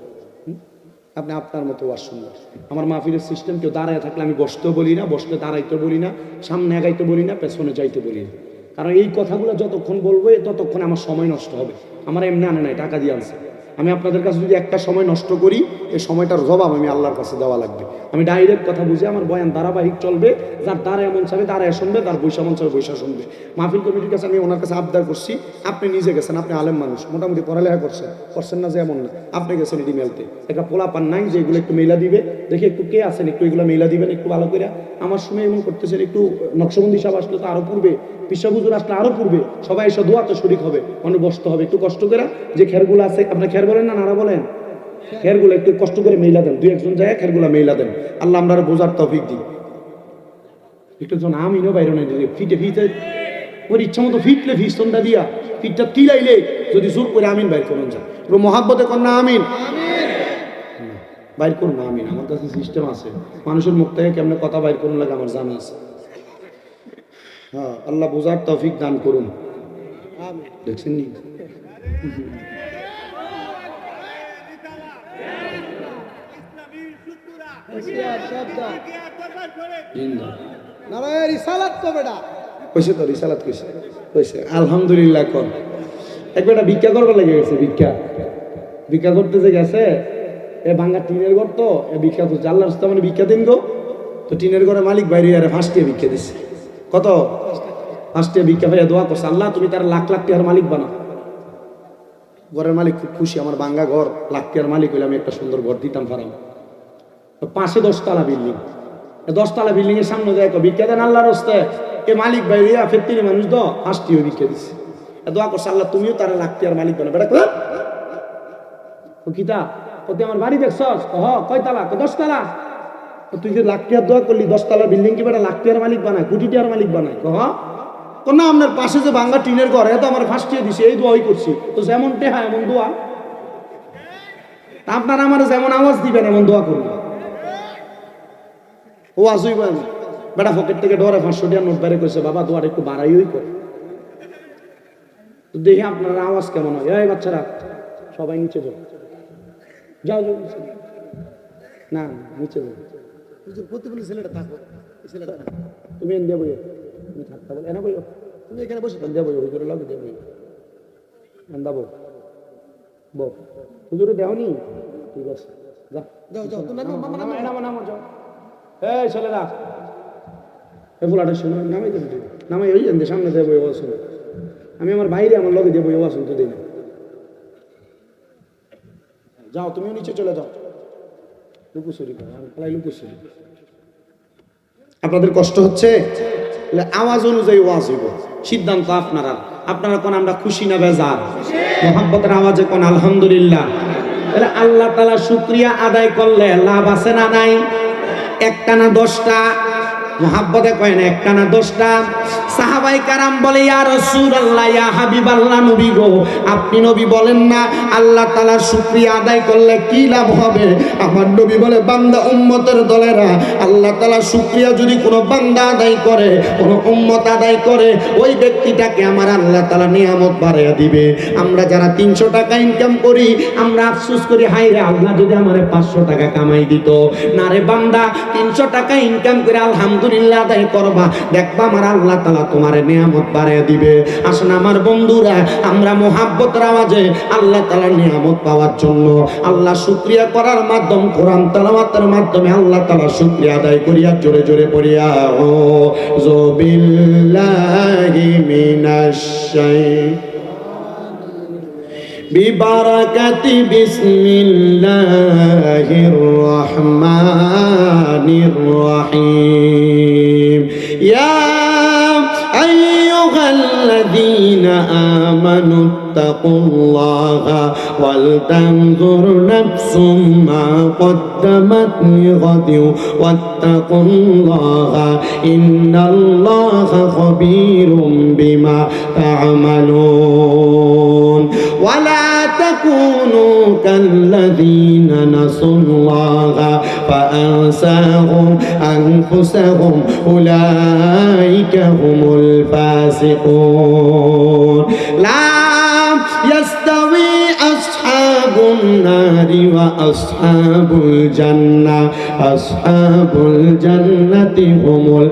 আপনি আপনার মতো ওয়াজ শুনবেন। আমার মাহফিলের সিস্টেম, কেউ দাঁড়ায় থাকলে আমি বসতেও বলি না, বসতে দাঁড়াইতে বলি না, সামনে আগাইতে বলি না, পেছনে যাইতে বলি না। কারণ এই কথাগুলো যতক্ষণ বলবো ততক্ষণ আমার সময় নষ্ট হবে। আমার এমনি আনে নাই, টাকা দিয়ে আনছে। আমি আপনাদের কাছে যদি একটা সময় নষ্ট করি, এই সময়টার জবাব আমি আল্লাহর কাছে দেওয়া লাগবে। আমি ডাইরেক্ট কথা বুঝে আমার বয়ান ধারাবাহিক চলবে। যার দাঁড়ায় এমন চাবে দাঁড়ায় শুনবে, তার বৈশা মন চাবে বৈশা শুনবে। মাহফিল কমিটির কাছে আমি ওনার কাছে আবদার করছি, আপনি নিজে গেছেন, আপনি আলেম মানুষ, মোটামুটি পড়ালেখা করছেন না যে এমন না, আপনি গেছেন এটি মেলতে, একটা পোলা পান নাই যে এগুলো একটু মেলা দিবে, দেখি একটু কে আছেন, একটু এগুলো মেলা দিবেন একটু ভালো করে। আমার সময় এমন করতেছেন, একটু নকশবন্দি সাহেব আসলে তো আরো পূর্বে, বিশ্ববুজুর আসলে আরো পূর্বে, সবাই এসে দোয়াতে শরীক হবে, অনেক বসতে হবে, একটু কষ্ট করে। যে খেরগুলো আছে, আপনার খের বলেন না নারা বলেন, খেরগুলো একটু কষ্ট করে মেইলা দেন, 2-1 যায় খেরগুলো মেইলা দেন। আল্লাহ আমরা বোঝার তৌফিক দিই। একটু জন আমিনও বাইরে নেই, ফিটে ওর ইচ্ছা মতো ফিটলে ফিস্তনটা দিয়া ফিটটা তিলাইলে যদি জোর করে আমিন বাইর করুন যায় মহাব্বতে কন্যা আমিন বাইর করুন আমিন। আমার কাছে সিস্টেম আছে, মানুষের মুখ থেকে কেমনে কথা বাইর করুন লাগে আমার জানা আছে। হ্যাঁ, আল্লাহ বুঝার তৌফিক দান করুন। দেখছেন নি আলহামদুলিল্লাহ কর একবার ভিক্ষা করবার লেগে গেছে। ভিক্ষা করতে যে গেছে এ ভাঙ্গা টিনের ঘর তো ভিক্ষা করছে। আল্লাহ রাস্তা মানে ভিক্ষা দিন গো, তো টিনের ঘরে মালিক বাইরে আরে 5 টাকা ভিক্ষা দিচ্ছে। কত? 5 টাকা ভিক্ষা পাইয়া দোয়া করছে, আল্লাহ তুমি তার লাখ লাখ টাকার মালিক বানাও। ঘরের মালিক খুব খুশি, আমার ভাঙ্গা ঘর লাখ টাকার মালিক হইলে আমি একটা সুন্দর ঘর দিতাম পারাম। পাশে 10 তলা বিল্ডিং, 10 তলা বিল্ডিং এর সামনে যায় ভিক্ষা দেন আল্লাহর রাস্তায়। এ মালিক বাইরে ফেরতিনি মানুষ তো 5 টাকা ভিক্ষা দিচ্ছে। দোয়া করছে আল্লাহ তুমিও তার লাখ টাকার মালিক বানাও। বেটা কিতা ওতে আমার বাড়ি দেখছস? কয় তালা? 10 তালা। তুই যে লাখ টাকার দোয়া করলি 10 তলা বিল্ডিং কি বেটা লাখ টাকার মালিক বানায়, কোটি টাকার মালিক বানায়? না আপনার পাশে যে ভাঙ্গা টিনের ঘর এত আমার 5 টাকা দিছে, এই দোয়াই করছি। তো যেমন টেহা এমন দোয়া, আপনার আমার যেমন আওয়াজ দিবেন এমন দোয়া করবেন। ও আসুই বেটা পকেট থেকে ডরে 500 টাকার নোট বের করেছে, বাবা দোয়াটা একটু বাড়াইই করে। দেখি আপনার আওয়াজ কেমন হয়। এই বাচ্চারা সবাই নিচে যাও, যাও যাও না নিচে যাও। প্রতিবন্ধী ছেলেটা থাকো, ছেলেটা তুমি এনে বইও, তুমি থাকতে বলো এনে বইও, তুমি এখানে বসে দেবো হুজুরের লগে দেবো দাবো বো হুজুরে দেওনি। ঠিক আছে যাও যাও যাও তুমি নামো নামো যাও। এই ছেলেরা এ ফুলাটা শোনো, নামাই দেবে নামাই ওই জানতে সামনে দেবো আসুন। আমি আমার বাইরে আমার লগে দেবো আসুন তো দিই না। যাও তুমিও নিচে চলে যাও, লুকুচুরি করো, লুকুচুরি। আপনাদের কষ্ট হচ্ছে, আওয়াজ অনুযায়ী ওয়াজ হইব, সিদ্ধান্ত আপনারা। আপনারা কোন আমরা খুশি না বেজার? মোহাব্বতের আওয়াজে কোন আলহামদুলিল্লাহ। তাহলে আল্লাহ তাআলা শুকরিয়া আদায় করলে লাভ আছে না নাই? একটা না 10টা? মোহাব্বতে কয় না একটা না 10টা? সাহাবায়ে কারাম বলে ইয়া রাসূলুল্লাহ ইয়া হাবিবাল্লাহ, নবী গো আপনি নবী বলেন না আল্লাহ তাআলার শুকরিয়া আদায় করলে কি লাভ হবে? আমার নবী বলে বান্দা উম্মতের দলেরা, আল্লাহ তাআলার শুকরিয়া যদি কোনো বান্দা আদায় করে, কোনো উম্মত আদায় করে, ওই ব্যক্তিটাকে আমার আল্লাহ তাআলা নিয়ামত বাড়াইয়া দিবে। আমরা যারা 300 টাকা ইনকাম করি আমরা আফসোস করি, হায় রে আল্লাহ যদি আমারে 500 টাকা কামাই দিত। না রে বান্দা, 300 টাকা ইনকাম করে আলহামদুলিল্লাহ আদায় করবা, দেখবা আমার আল্লাহ তাআলা তোমার নিয়ামত বাড়াইয়া দিবে। আসুন আমার বন্ধুরা, আমরা মোহাব্বতের আওয়াজে আল্লাহ তাআলার নিয়ামত পাওয়ার জন্য আল্লাহ শুকরিয়া করার মাধ্যম, কোরআন তেলাওয়াতের মাধ্যমে আল্লাহ তাআলার শুকরিয়া আদায় করিয়া জোরে জোরে পড়িয়া ও বিল্লাহি মিনাশ বিবারাকাতি বিসমিল্লাহির রহমানির রহিম। ইয়া আইয়ুহাল্লাযীনা আমানু তাকুল্লাহা ওয়াল তানজুর নাফসুম মা কদ্দামাত লিগাদিন ওয়াত্তাকুল্লাহা ইন্নাল্লাহা খাবীরুম বিমা তা'মালুন। ওয়ালা তাকুনু কাল্লাযীনা নাসুল্লাহা ফাআনসাহুম আনফুসাহুম উলাইকা হুমুল ফাসিকুন। লা ইয়াস্তাবি আসহাবুন নারি ওয়া আসহাবুল জান্নাহ, আসহাবুল জান্নাতি হুমুল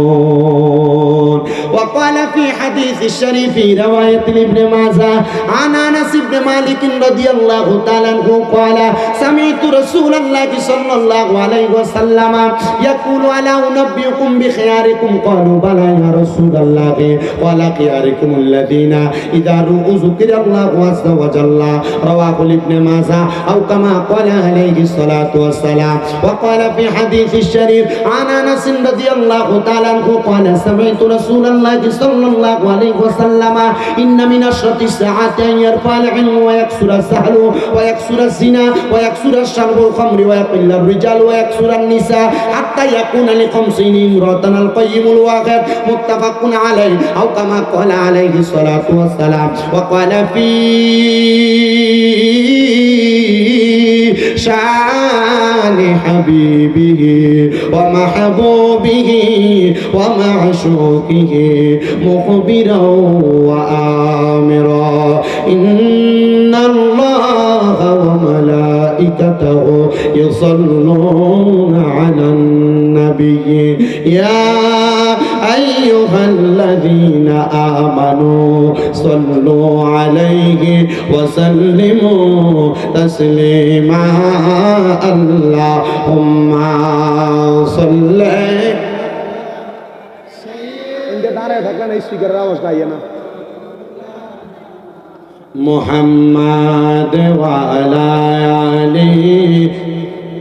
ফাইজুন। ওয়া ক্বালা ফি হাদিসি শরীফি রাওয়ায়াত ইবনে মাজাহ আন আনাস ইবনে মালিক রাদিয়াল্লাহু তাআলা আনহু ক্বালা সামি'তু রাসূলুল্লাহি সাল্লাল্লাহু আলাইহি ওয়াসাল্লাম ইয়াকুলু আলা উনাব্বিউকুম বিখিয়ারিকুম ক্বালু বালা ইয়া রাসূলুল্লাহ ক্বালা খিয়ারিকুমুল্লাযীনা ইযা রু'উ যিকরাল্লাহু আযজা ওয়া জাল্লা রাওয়াহু ইবনে মাজাহ আও কামা ক্বালা আলাইহি সালাতু ওয়াসসালাম। ওয়া ক্বালা ফি হাদিসি শরীফ আন আনাস রাদিয়াল্লাহু তাআলা আনহু ক্বালা সামি'তু রাসূলুল্লাহ রাসূলুল্লাহ সাল্লাল্লাহু আলাইহি ওয়াসাল্লাম ইন্না মিন আশরাতিস সাআতি আন ইয়ারফা'ল ইলমু ওয়া ইয়াকসুরা সাহলু ওয়া ইয়াকসুরা জিনা ওয়া ইয়াকসুরা শারবুল খামরি ওয়া ইয়াকিল্লার রিজাল ওয়া ইয়াকসুরান নিসা হাত্তা ইয়াকুনা লিখামসিনি ইমরাতান আল কাইয়িমুল ওয়াহিদ মুত্তাফাকুন আলাইহি আও কামা ক্বালা আলাইহি সালাতু ওয়াস সালাম ওয়া ক্বালা ফি شان حبيبه ومحبوبه ومعشوقه مخبرا وآمرا إن الله وملائكته يصلون على النبي يا أيها الذين آمنوا صلوا عليه وسلموا تسليما اللهم صل محمد وعلى آله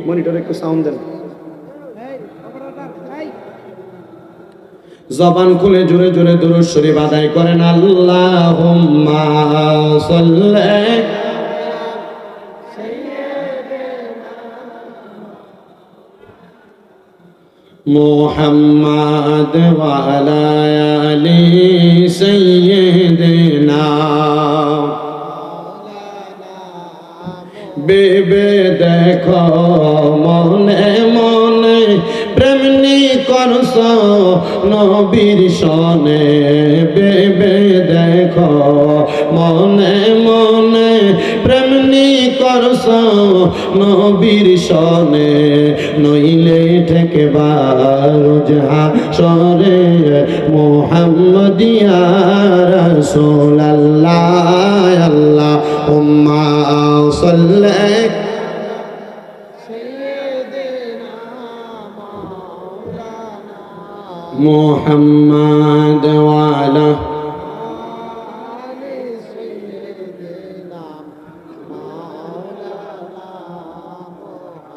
মনিটরে একটু সাউন্ড দেন জবান খুলে জোরে জোরে দুরূদ শরীফ আদায় করেন আল্লাহুম্মা সাল্লি মুহাম্মাদ ওয়া আলা আলি সাইয়্যিদিনা বেবে দেখো মনে মনে প্রেমনি করছ নবীর সনে বেবে দেখো মনে মনে প্রেমনি করছ নবীর সনে নইলে ঠেকবার হাসরে মুহাম্মদিয়া রাসূলুল্লাহ আল্লাহুম্মা সাল্লি মুহাম্মাদ ওয়া আলা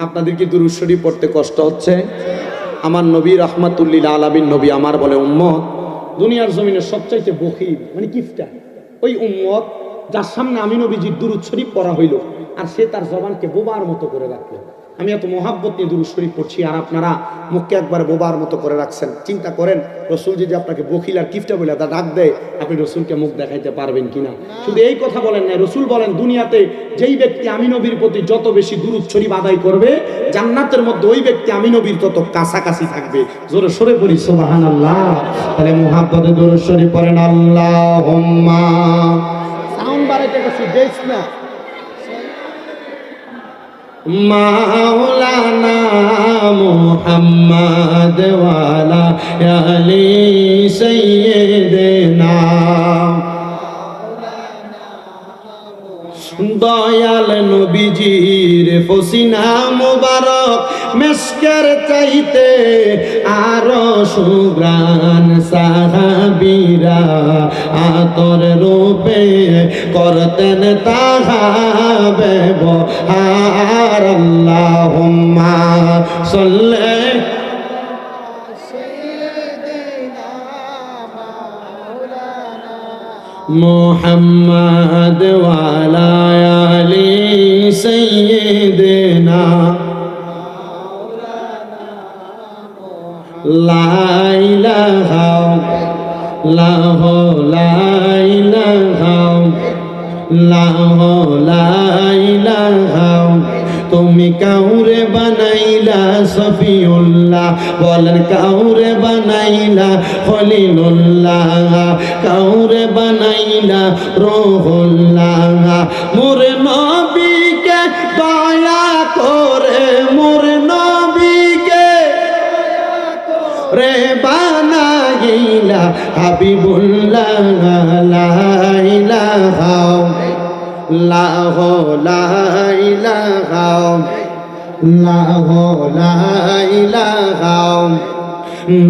আপনাদের কি দুরূদ শরীফ পড়তে কষ্ট হচ্ছে? আমার নবী রাহমাতুল লিল আলামিন নবী আমার বলে উম্মত দুনিয়ার জমিনে সবচাইতে বখিল মানে কিফটা ওই উম্মত যার সামনে আমি নবীজির দুরূদ শরীফ পড়া হইল আর সে তার জবানকে বোবার মতো করে রাখলো। আমি এত মোহাব্বত নিয়ে দুরূদ শরীফ পড়ছি আর আপনারা মুখকে একবার বোবার মতো করে রাখছেন। চিন্তা করেন রসুল যদি আপনাকে বখিল আর কিফটা বলে তা ডাক দেয় আপনি রসুলকে মুখ দেখাইতে পারবেন কিনা? শুধু এই কথা বলেন না, রসুল বলেন দুনিয়াতে যেই ব্যক্তি আমি নবীর প্রতি যত বেশি দুরূদ শরীফ আদায় করবে জান্নাতের মধ্যে ওই ব্যক্তি আমি নবীর তত কাছাকাছি থাকবে। জোরে সরে পড়ি সুবহানাল্লাহ। তাহলে মুহাব্বতে দুরূদ শরীফ পড়েন আল্লাহুম্মা সাউন্ড বাড়াইতে গেছি বেশ না মাওলানা মুহাম্মদ ওয়ালা আলি সাইয়্যিদিনা দয়াল নবীজির ফসিনা মুবারক মেশকের চাইতে আরো সুগ্রান সাহাবীরা আতর রূপে করতেন তাহা ব্যবহার আল্লাহুম্মা সাল্লি মুহাম্মদ ওয়া আলা আলি সাইয়্যিদিনা লা ইলাহা ইল্লাল্লাহু লা ইলাহা ইল্লাল্লাহু লা ইলাহা তুমি কাউরে বানাইলা সফিউল্লাহ বলেন কাউরে বানাইলা খলিলুল্লাহ কাউরে বানাইলা রূহুল্লাহ মোর নবীকে দয়া করে মোর নবীকে রে বানাইলা হাবিবুল্লাহ লা ইলাহা লাহো লা ইলাহা লাহো লা ইলাহা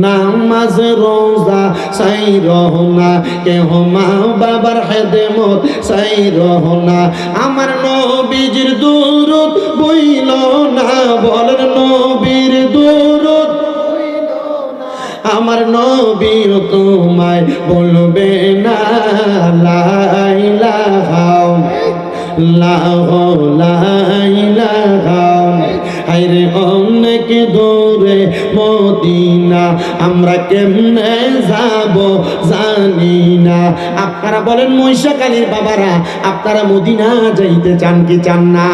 নামাজ রোজা সাই রহনা কেহ মা বাবার খেদমত সাই রহনা আমার নবীজির দুরূদ বইল না বলেন নবীর দুরূদ আমার নবীও তোমায় বলবে না লা ইলাহা হায়রে অনেক দূরে মদিনা আমরা কেমনে যাব জানি না। আপনারা বলেন মহিষাকালীর বাবারা, আপনারা মদিনা যাইতে চান কি চান না?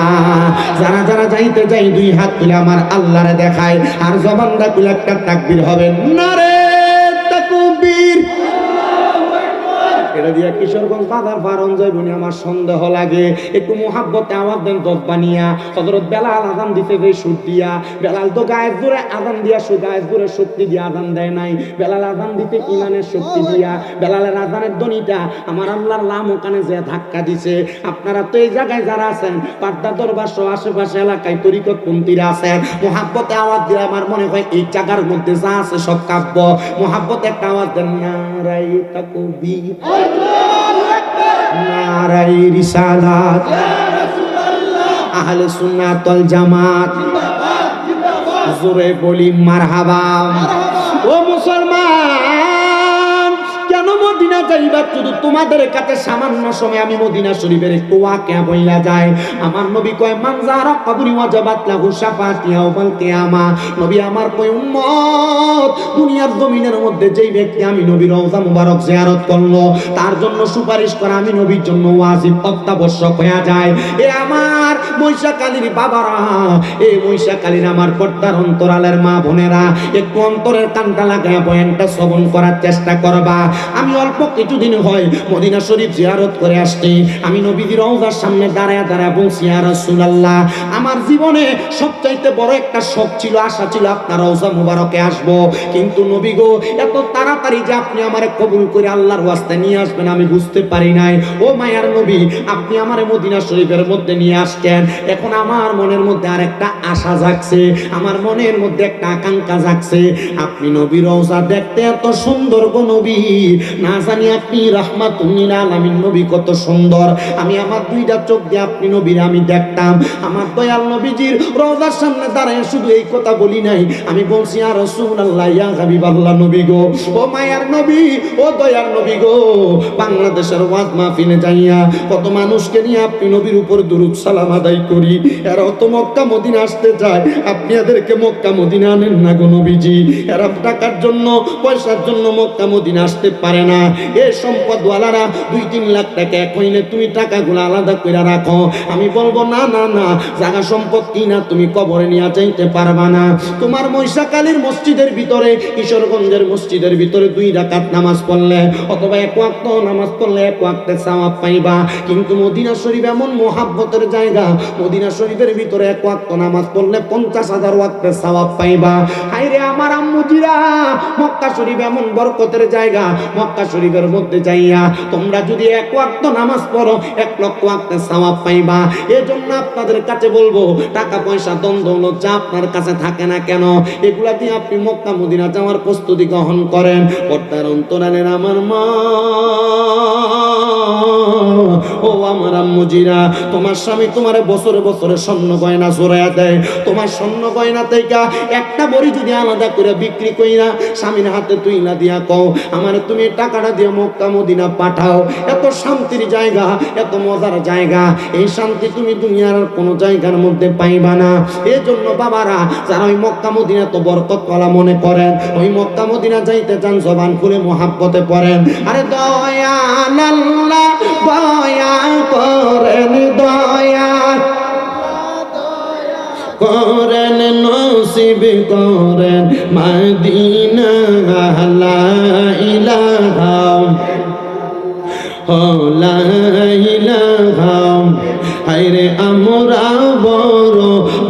যারা যারা যাইতে চাই দুই হাত তুলে আমার আল্লাহরে দেখায় আর জবানটা খুলে একটা তাকবীর হবে নারে তাকবীর। এটা দিয়া কিশোরগঞ্জ বাজার ফারন যাইবনি আমার সন্দেহ লাগে। একটু মোহাব্বতে আওয়াজ দেন দব্বানিয়া। হযরত বেলাল আযান দিতে যে সুর দিয়া, বেলাল তো গায়ের জোরে আযান দিয়া গায়ের জোরে শক্তি দিয়ে আযান দেয় নাই। বেলাল আযান দিতে ইমানের শক্তি দিয়া, বেলালের আযানের ধ্বনিটা আমার আল্লাহর লাম ওখানে যে ধাক্কা দিছে। আপনারা তো এই জায়গায় যারা আছেন পাড্ডা দরবার সহ আশেপাশে এলাকায় তরিকত পন্থীরা আছেন, মোহাব্বতে আওয়াজ দিলে আমার মনে হয় এই জায়গার মধ্যে যা আছে সব কাব্য। মোহাব্বতে একটা আওয়াজ দেন নারাই তাকবীর, নারাই রিসালাত, আহলে সুন্নাত ওয়াল জামাত, জোরে বলি মারহাবা। ও মুসলমান, কেন মদিনা যাইবা? শুধু তোমাদের কাছে সামান্য সময় আমি মদিনা শরীফের একটু ওয়াকিয়া বইলা যায়। আমার নবী কয় মান যারা কবরি ওয়াজাবাত লাহু শাফাআতি ইয়াউমাল কিয়ামা। নবী আমার কয় উম্মত, দুনিয়ার জমিনের মধ্যে যেই ব্যক্তি আমি নবীর রওজা মুবারক জিয়ারত করলো তার জন্য সুপারিশ করা আমি নবীর জন্য ওয়াজিব অত্যাবশ্যক হয়ে যায়। এ আমার মহিষাকালীর বাবারা, এ মহিষাকালীর আমার পর্দার অন্তরালের মা বোনেরা, একটু অন্তরের কানটা লাগায় বয়ানটা শ্রবণ করার চেষ্টা করবা। আমি অল্প কিছুদিন হয় মদিনা শরীফ জিয়ারত করে আসছি। আমি নবীর রওজার সামনে দাঁড়ায় দাঁড়ায় বলছি ইয়া রাসূলুল্লাহ, আমার জীবনে সবচাইতে বড় একটা শখ ছিল, আশা ছিল আপনার রওজা মুবারকে আসব। কিন্তু নবী গো, এত তাড়াতাড়ি যে আপনি আমারে কবুল করে আল্লাহর ওয়াস্তে নিয়ে আসবেন আমি বুঝতে পারি নাই। ও মায়ার নবী, আপনি আমারে মদিনা শরীফের মধ্যে নিয়ে আসছেন, এখন আমার মনের মধ্যে আরেকটা আশা জাগছে, আমার মনের মধ্যে একটা আকাঙ্ক্ষা জাগছে। আপনি নবীর রওজা দেখতে এত সুন্দর গো নবী, না জানি আপনি রাহমাতুল লিল আলামিন নবী কত সুন্দর। আমি আমার দুইটা চোখ দিয়ে আপনি নবীর আমি দেখতাম। আমার দয়াল নবীজির রওজার সামনে দাঁড়ায় শুধু এই কথা বলি নাই, আমি বলছি ইয়া রাসূলুল্লাহ, ইয়া হাবিবাল্লাহ নবী গো, ও মায়ার নবী, ও দয়ার নবী গো, বাংলাদেশের ওয়াজ মাহফিলে যাইয়া কত মানুষকে নিয়ে আপনি নবীর উপর দুরূদ সালাম আদায় করি, এরা তো মক্কা মদিনা আসতে চায়, আপনি এদেরকে মক্কা মদিনা আনেন না গো নবীজি। এরা টাকার জন্য পয়সার জন্য মক্কা মদিনা আসতে পারে না। এই সম্পদওয়ালারা 2-3 লাখ টাকা কইলে তুমি টাকাগুলো আলাদা করে রাখো। আমি বলবো না না না, জায়গা সম্পদ কিনা তুমি কবরে নিয়ে যাইতে পারবা না। তোমার মহিষাকালীর মসজিদের ভিতরে, কিশোরগঞ্জের মসজিদের ভিতরে 2 রাকাত নামাজ পড়লে অথবা 1 ওয়াক্ত নামাজ পড়লে 1 ওয়াক্তের সওয়াব পাইবা। কিন্তু মদিনা শরীফ এমন মোহাব্বতের জায়গা, মদিনা শরীফের ভিতরে 1 ওয়াক্ত নামাজ পড়লে 50,000 ওয়াক্তের সওয়াব পাইবা। হায়রে আমার আম্মুজিরা, মক্কা শরীফ এমন বরকতের জায়গা, মক্কা শরীফের মধ্যে যাইয়া তোমরা যদি 1 ওয়াক্ত নামাজ পড়ো 1 লক্ষ ওয়াক্তের সওয়াব পাইবা। এজন্য আপনাদের কাছে বলবো, টাকা পয়সা দ্বন্দ্ব যা আপনার কাছে থাকে না কেন, এগুলা দিয়ে আপনি মক্কা মদিনা যাওয়ার প্রস্তুতি গ্রহণ করেন। পর্দার অন্তরালের আমার মা, ও আমার আম্মুজিরা, তোমার স্বামী তোমারে বছরে বছরে স্বর্ণ গয়না জোড়ায়া দেয়, তোমার স্বর্ণ গয়না থেকে একটা বড়ি যদি আলাদা করে বিক্রি কইরা স্বামীর হাতে তুই না দিয়া কও আমারে তুমি টাকাটা দিয়ে মক্কা মদিনা পাঠাও, এত শান্তির জায়গা, এত মজার জায়গা, এই শান্তি তুমি দুনিয়ার কোনো জায়গার মধ্যে পাইবা না। এজন্য বাবারা, যারা ওই মক্কা মদিনা তো বরকতওয়ালা মনে করেন, ওই মক্কা মদিনা যাইতে চান, জবান খুলে মোহাব্বতে পড়েন, আরে দয়াল আল্লাহ দয়া করেন, দয়া করেন, নসিব করেন মদিনা, লা ইলাহা লা ইলাহা। হায়রে আমরা বড়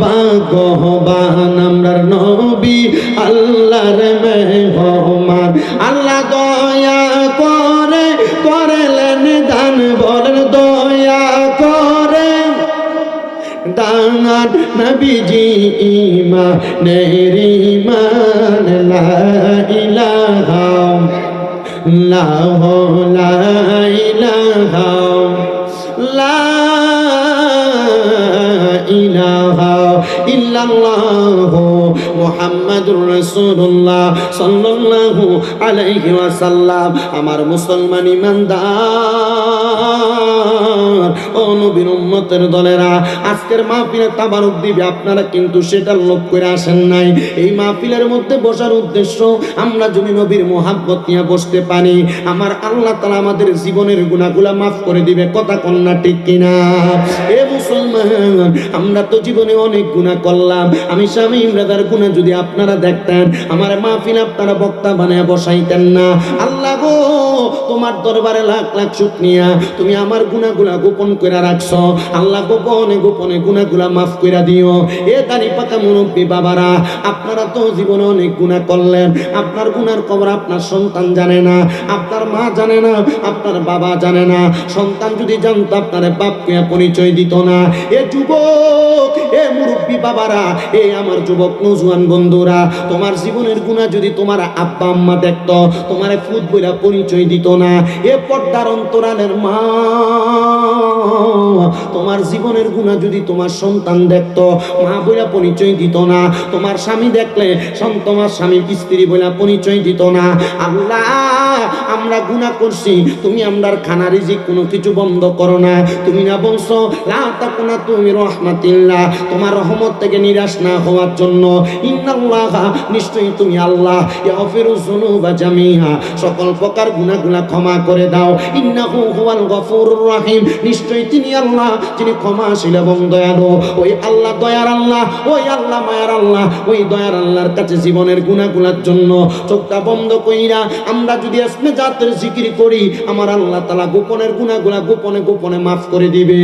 ভাগ্যবান, আমরার নবী আল্লাহর মেহমান। আল্লাহ দয়া করে করলেন দান, বলেন দয়া করে দান, নবীজি ঈমানের ঈমান, লা ইলাহা লা ইলাহা লা ইলাহা ইল্লাল্লাহু মুহাম্মাদুর মুহাম্মাদুর রাসূলুল্লাহ সাল্লাল্লাহু আলাইহি ওয়াসাল্লাম। আমার মুসলমান ইমানদার ও নবীর উম্মতের দলেরা, আজকের মাহফিলে তাবারুক দিবে আপনারা কিন্তু সেটা লোক করে আসেন নাই। এই মাহফিলের মধ্যে বসার উদ্দেশ্য আমরা যদি নবীর মোহাব্বত নিয়ে বসতে পারি, আমার আল্লাহ তাআলা আমাদের জীবনের গুনাহগুলো মাফ করে দিবে। কথা কন্যা ঠিক কিনা? এ মুসলমান, আমরা তো জীবনে অনেক গুনাহ করলাম। আমি স্বামী ইমরাদার গুনাহ যদি আপনারা দেখতেন, আমার মাহফিল আপনারা বক্তা বানায় বসাইতেন না। আল্লাহ গো, তোমার দরবারে লাখ লাখ শুকরিয়া, তুমি আমার গুনাহগুলা গোপন করে রাখছো। আল্লাহ গোপনে গোপনে গুনাহগুলা মাফ করে দিও। এ দাড়ি পাকা মুরব্বী বাবারা, আপনারা তো জীবনে অনেক গুনাহ করলেন। আপনার গুনার খবর আপনার সন্তান জানে না, আপনার মা জানে না, আপনার বাবা জানে না। সন্তান যদি জানতো আপনার বাপকে পরিচয় দিত না। এ যুবক, এ মুরব্বী বাবারা, এ আমার যুবক নওজোয়ান বন্ধুরা, তোমার জীবনের গুনাহ যদি তোমার আব্বা আম্মা দেখতো, তোমার ফুট বইলা পরিচয় দিত না। এ পর্দার অন্তরালের মা, তোমার জীবনের গুনাহ যদি তোমার সন্তান দেখতো, মা বইলা পরিচয় দিত না। তোমার স্বামী দেখলে তোমার স্বামী স্ত্রী বইলা পরিচয় দিত না। আল্লাহ, আমরা গুনাহ করছি, তুমি আমরার খানা রিজিক কোনো কিছু বন্ধ করো না। তুমি না বলছো লা তাকুনা তুমি রহমাতিল্লাহ, তোমার রহমত থেকে নিরাশ না হওয়ার জন্য। ইন্নাল্লাহা, নিশ্চয়ই তুমি আল্লাহ, ইয়াগফিরুয যুনুবা জামিআ, সকল প্রকার গুনাহগুলা ক্ষমা করে দাও। ইন্নাহু হুয়াল গফুরুর রহিম, নিশ্চয়ই তিনি আল্লাহ যিনি ক্ষমাশীল এবং দয়ালু। ওই আল্লাহ দয়ার আল্লাহ, ওই আল্লাহ মায়ার আল্লাহ, ওই দয়ার আল্লাহর কাছে জীবনের গুনাহগুলার জন্য চোখটা বন্ধ কইরা আমরা যদি আসমে জাতের জিকির করি, আমার আল্লাহ তাআলা গোপনের গুনাহগুলা গোপনে গোপনে মাফ করে দিবে।